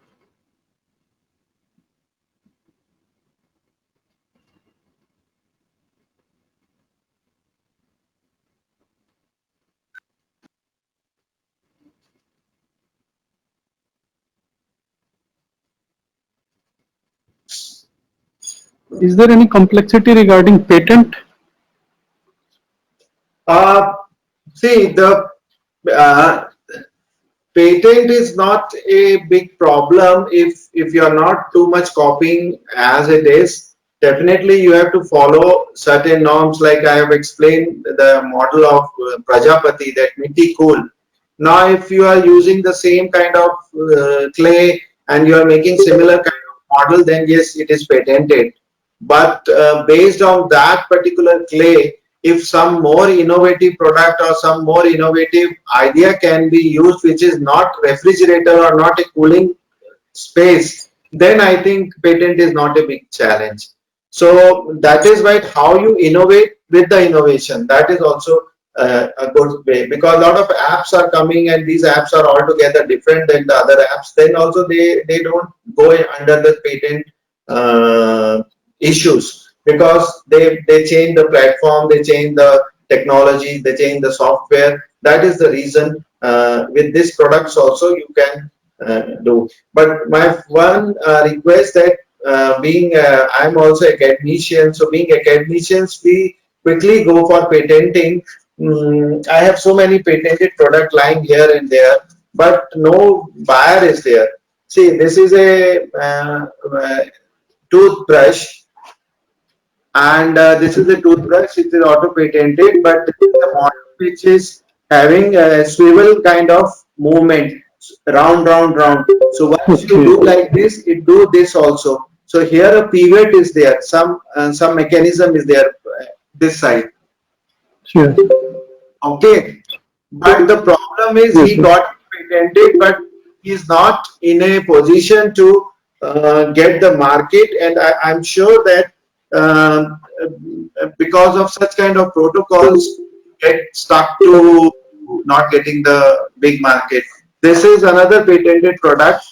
Is there any complexity regarding patent? uh, see, the uh, patent is not a big problem if you are not too much copying as it is. Definitely you have to follow certain norms, like I have explained the model of Prajapati, that mitti cool. Now if you are using the same kind of clay and you are making similar kind of model, then yes, it is patented. But based on that particular clay, if some more innovative product or some more innovative idea can be used, which is not refrigerator or not a cooling space, then I think patent is not a big challenge. So that is why how you innovate with the innovation, that is also a good way, because a lot of apps are coming and these apps are altogether different than the other apps. Then also they don't go under the patent issues, because they change the platform, they change the technology, they change the software. That is the reason with these products also you can do. But my one request that I'm also academician, so being academicians, we quickly go for patenting. I have so many patented product lying here and there, but no buyer is there. See, this is a toothbrush, and this is a toothbrush. It is auto patented, but this is a model which is having a swivel kind of movement, round, round, round. So once you do Okay. like this, it do this also. So here a pivot is there, some mechanism is there this side. Sure. Okay, but the problem is Yes, he sir. got patented, but he's not in a position to get the market, and I'm sure that because of such kind of protocols, get stuck to not getting the big market. This is another patented product,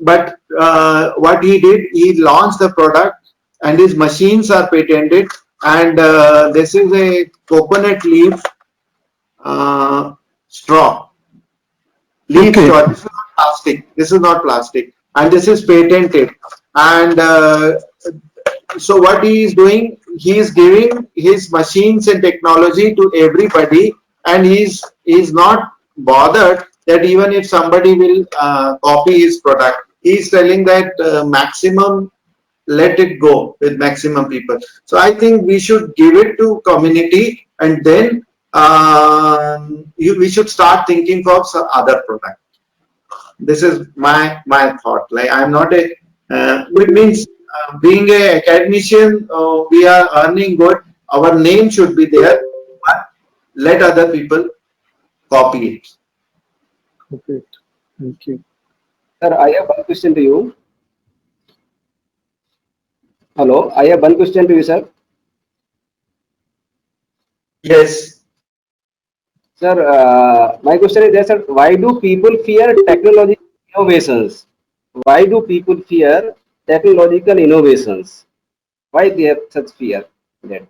but what he did, he launched the product, and his machines are patented, and this is a coconut leaf straw, leaf Okay. straw. This is not plastic. This is not plastic, and this is patented. And so what he is doing, he is giving his machines and technology to everybody, and he's not bothered that even if somebody will copy his product, he is telling that maximum, let it go with maximum people. So I think we should give it to community, and then we should start thinking of some other product. This is my thought. Like, I'm not a it means being a academician, we are earning good. Our name should be there, but let other people copy it. Okay. Thank you. Sir, I have one question to you. Hello, I have one question to you, sir. Yes. Sir, my question is that, sir, why do people fear technological innovations? Why do people fear technological innovations? Why they have such fear? That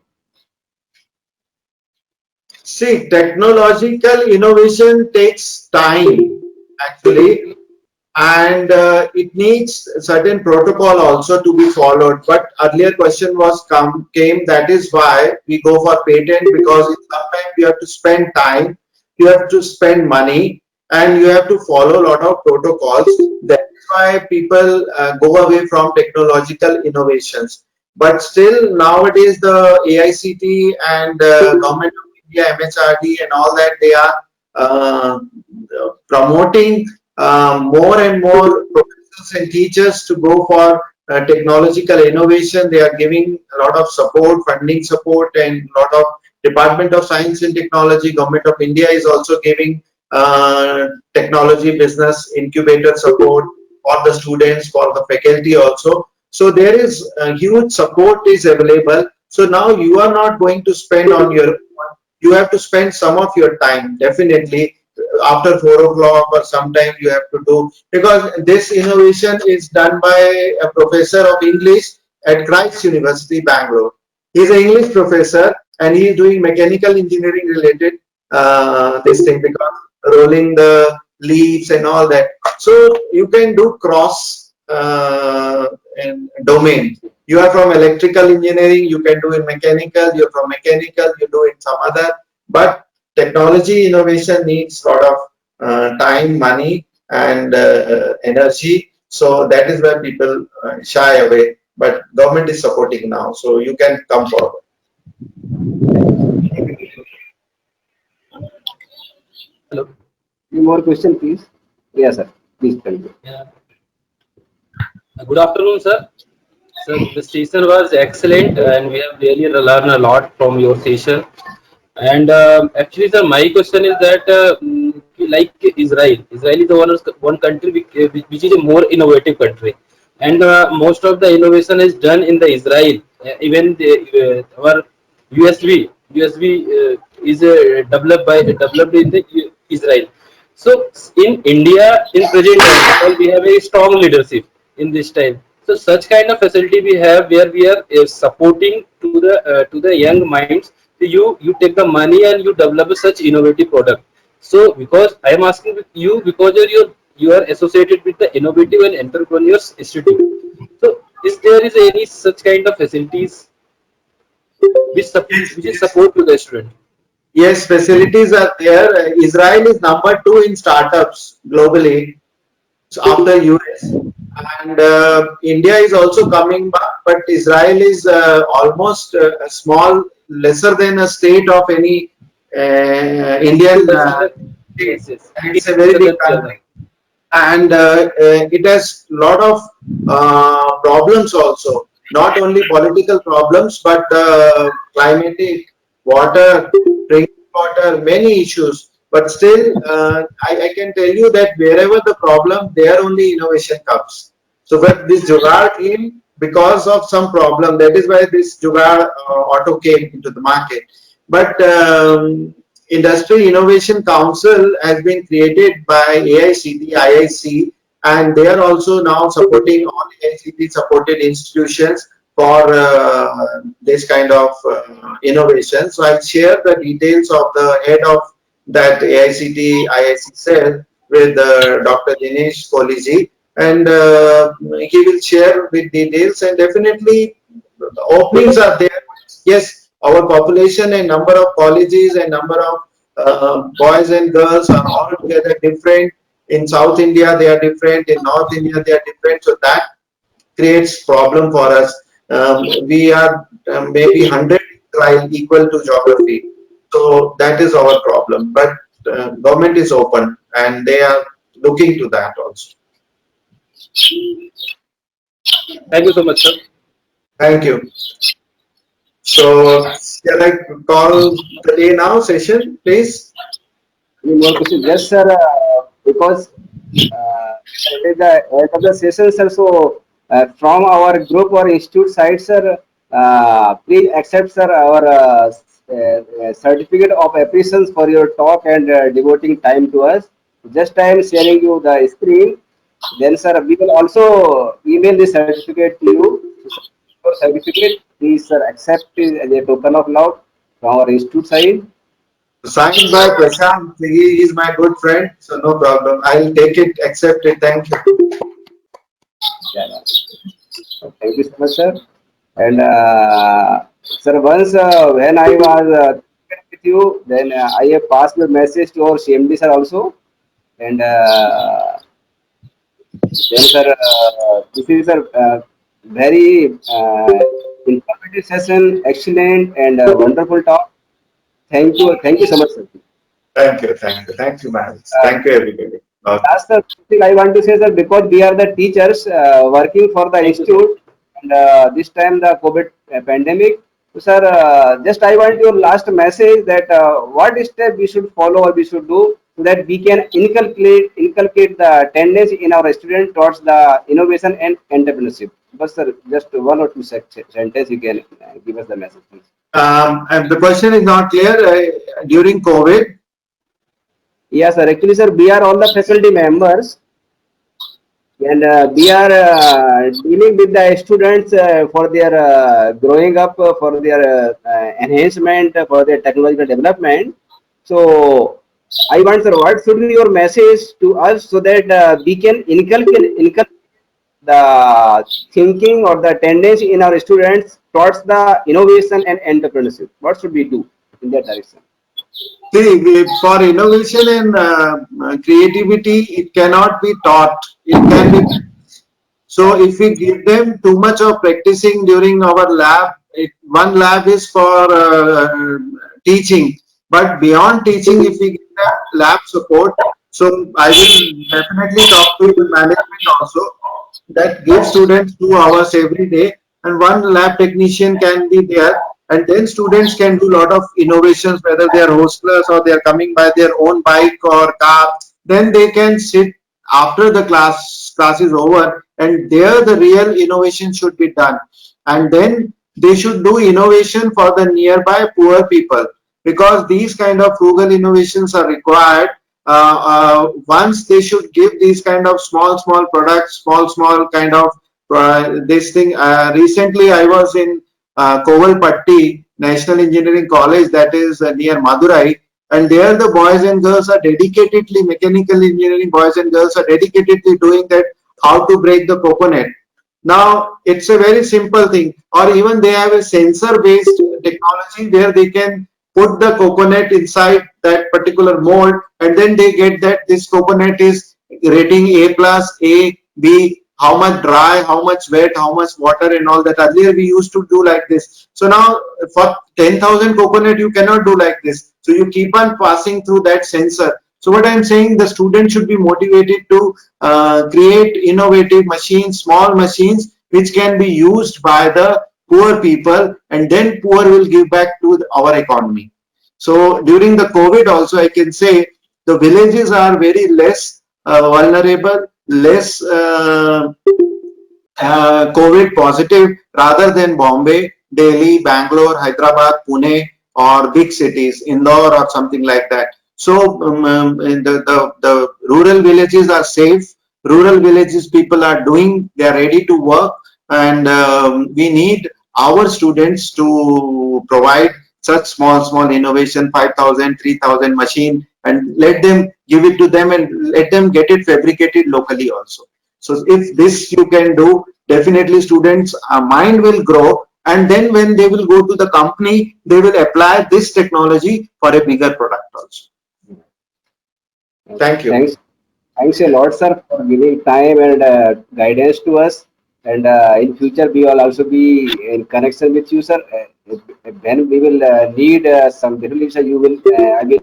See, technological innovation takes time actually, and it needs certain protocol also to be followed. But earlier question was came, that is why we go for patent, because sometimes you have to spend time, you have to spend money, and you have to follow a lot of protocols. That is why people go away from technological innovations. But still nowadays the AICT and government of India, MHRD and all that, they are promoting more and more professors and teachers to go for technological innovation. They are giving a lot of support, funding support, and a lot of Department of Science and Technology, Government of India is also giving technology business incubator support for the students, for the faculty also. So there is a huge support is available. So now you are not going to spend on your, you have to spend some of your time definitely after 4 o'clock, or sometime you have to do, because this innovation is done by a professor of English at Christ University, Bangalore. He's an English professor, and he is doing mechanical engineering related this thing, because rolling the leaves and all that. So you can do cross domain. You are from electrical engineering, you can do in mechanical. You're from mechanical, you do in some other. But technology innovation needs a lot of time, money, and energy. So that is where people shy away. But government is supporting now, so you can come forward. Hello. few more question, please. Yes, sir. Please tell me. Yeah. Good afternoon, sir. Sir, the session was excellent, and we have really learned a lot from your session. And actually, sir, my question is that like Israel is the one country which is a more innovative country, and most of the innovation is done in the Israel. Even our USB is developed in the Israel. So in India, in present time, because we have a strong leadership in this time. So such kind of facility we have where we are supporting to the young minds. So you take the money and you develop such innovative product. So because I am asking with you because you are associated with the Innovative and Entrepreneurs Institute. So is any such kind of facilities Yes, which is yes. support to the student? Yes, facilities are there. Israel is number two in startups globally, so after US, and India is also coming back, but Israel is almost a small, lesser than a state of any To Indian consider, state. yes, yes. It's a very big Consider. country, and it has lot of problems also, not only political problems but climatic, water, drinking water, many issues. But still, I can tell you that wherever the problem, there only innovation comes. So but this Jugaad came because of some problem. That is why this Jugaad auto came into the market. But Industry Innovation Council has been created by AICT, IIC, and they are also now supporting all AICT supported institutions for this kind of innovation. So I'll share the details of the head of that AICT, IIC cell with Dr. Dinesh Koli, and he will share with details, and definitely the openings are there. Yes, our population and number of colleges and number of boys and girls are all together different. In South India, they are different. In North India, they are different. So that creates problem for us. We are maybe 100 while equal to geography. So that is our problem. But government is open and they are looking to that also. Thank you so much, sir. Thank you. So shall I call the day now session, please? Any more questions? Yes, sir. Because it is the end of the session, sir. So, from our group or institute side, sir, please accept, sir, our certificate of appreciation for your talk and devoting time to us. Just I am sharing you the screen. Then, sir, we will also email the certificate to you. So, your certificate, please, sir, accept it as a token of love from our institute side. Signed by Prashant. He is my good friend, so no problem. I'll take it, accept it. Thank you. Yeah, yeah. Thank you so much, sir. And sir, once when I was with you, then I have passed the message to our CMD sir also. And then, sir, this is a very informative session, excellent and wonderful talk. Thank you so much, sir. Thank you, man. Uh, Thank you, everybody. Okay. Last thing I want to say, sir, because we are the teachers working for the Thank you, sir. institute, and this time the COVID pandemic. So, sir, just I want your last message that what step we should follow or we should do so that we can inculcate the tendency in our students towards the innovation and entrepreneurship. But sir, just one or two sentence you can give us the message, please. And the question is not clear. During COVID, Yes, sir. Actually, sir, we are all the faculty members. And we are dealing with the students for their growing up, for their enhancement, for their technological development. So, I want, sir, what should be your message to us so that we can inculcate the thinking or the tendency in our students towards the innovation and entrepreneurship? What should we do in that direction? see, for innovation and creativity, it cannot be taught. It can be. So if we give them too much of practicing during our lab, one lab is for teaching, but beyond teaching, if we give them lab support, so I will definitely talk to the management also that give students 2 hours every day, and one lab technician can be there, and then students can do a lot of innovations, whether they are hostlers or they are coming by their own bike or car. Then they can sit after the class is over, and there the real innovation should be done. And then they should do innovation for the nearby poor people, because these kind of frugal innovations are required. Once they should give these kind of small products, small kind of this thing. Recently I was in Kovalpatti National Engineering College, that is near Madurai, and there the boys and girls are dedicatedly, mechanical engineering boys and girls are dedicatedly doing that, how to break the coconut. Now it's a very simple thing, or even they have a sensor based technology where they can put the coconut inside that particular mold, and then they get that this coconut is rating A plus, A, B, how much dry, how much wet, how much water and all that. Earlier we used to do like this. So now for 10,000 coconut you cannot do like this. So you keep on passing through that sensor. So what I'm saying, the student should be motivated to create innovative machines, small machines, which can be used by the poor people, and then poor will give back to our economy. So during the COVID also, I can say the villages are very less vulnerable, less COVID positive rather than Bombay, Delhi, Bangalore, Hyderabad, Pune, or big cities, Indore or something like that. So the rural villages are safe. Rural villages people are doing, they are ready to work, and we need our students to provide such small innovation, 5,000, 3,000 machine, and let them give it to them and let them get it fabricated locally also. So if this you can do, definitely students' mind will grow, and then when they will go to the company, they will apply this technology for a bigger product also. Thank you. Thanks a lot, sir, for giving time and guidance to us. And in future, we will also be in connection with you, sir. When we will need some definitely, sir, you will I will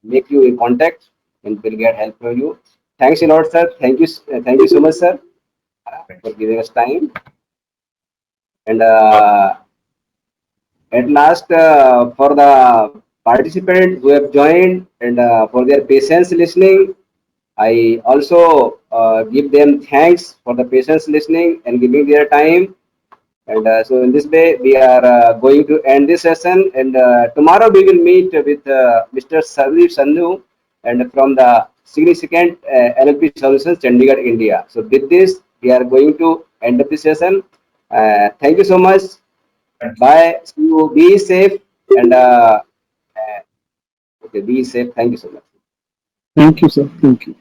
make you in contact and will get help from you. Thanks a lot, sir. Thank you so much, sir, for giving us time. And at last, for the participants who have joined and for their patience listening, I also give them thanks for the patience listening and giving their time. And so in this way, we are going to end this session. And tomorrow we will meet with Mr. Sarveep Sandhu and from the significant LLP Solutions, Chandigarh, India. So with this, we are going to end up this session. Thank you so much. Bye. See you. Be safe and okay, be safe. Thank you so much. Thank you, sir. Thank you.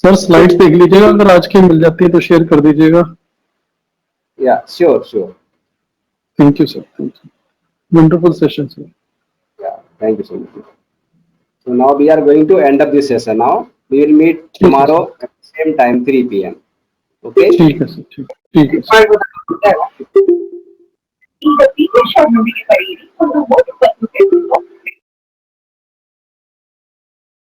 Sir slides देख लीजिएगा, अगर आज की मिल जाती है तो share कर दीजिएगा. Yeah, sure. Thank you, sir. Thank you. Wonderful session, sir. Yeah, thank you so much. So now we are going to end up this session now. We will meet tomorrow at the same time, 3 p.m. Okay? ठीक है sir, ठीक है sir.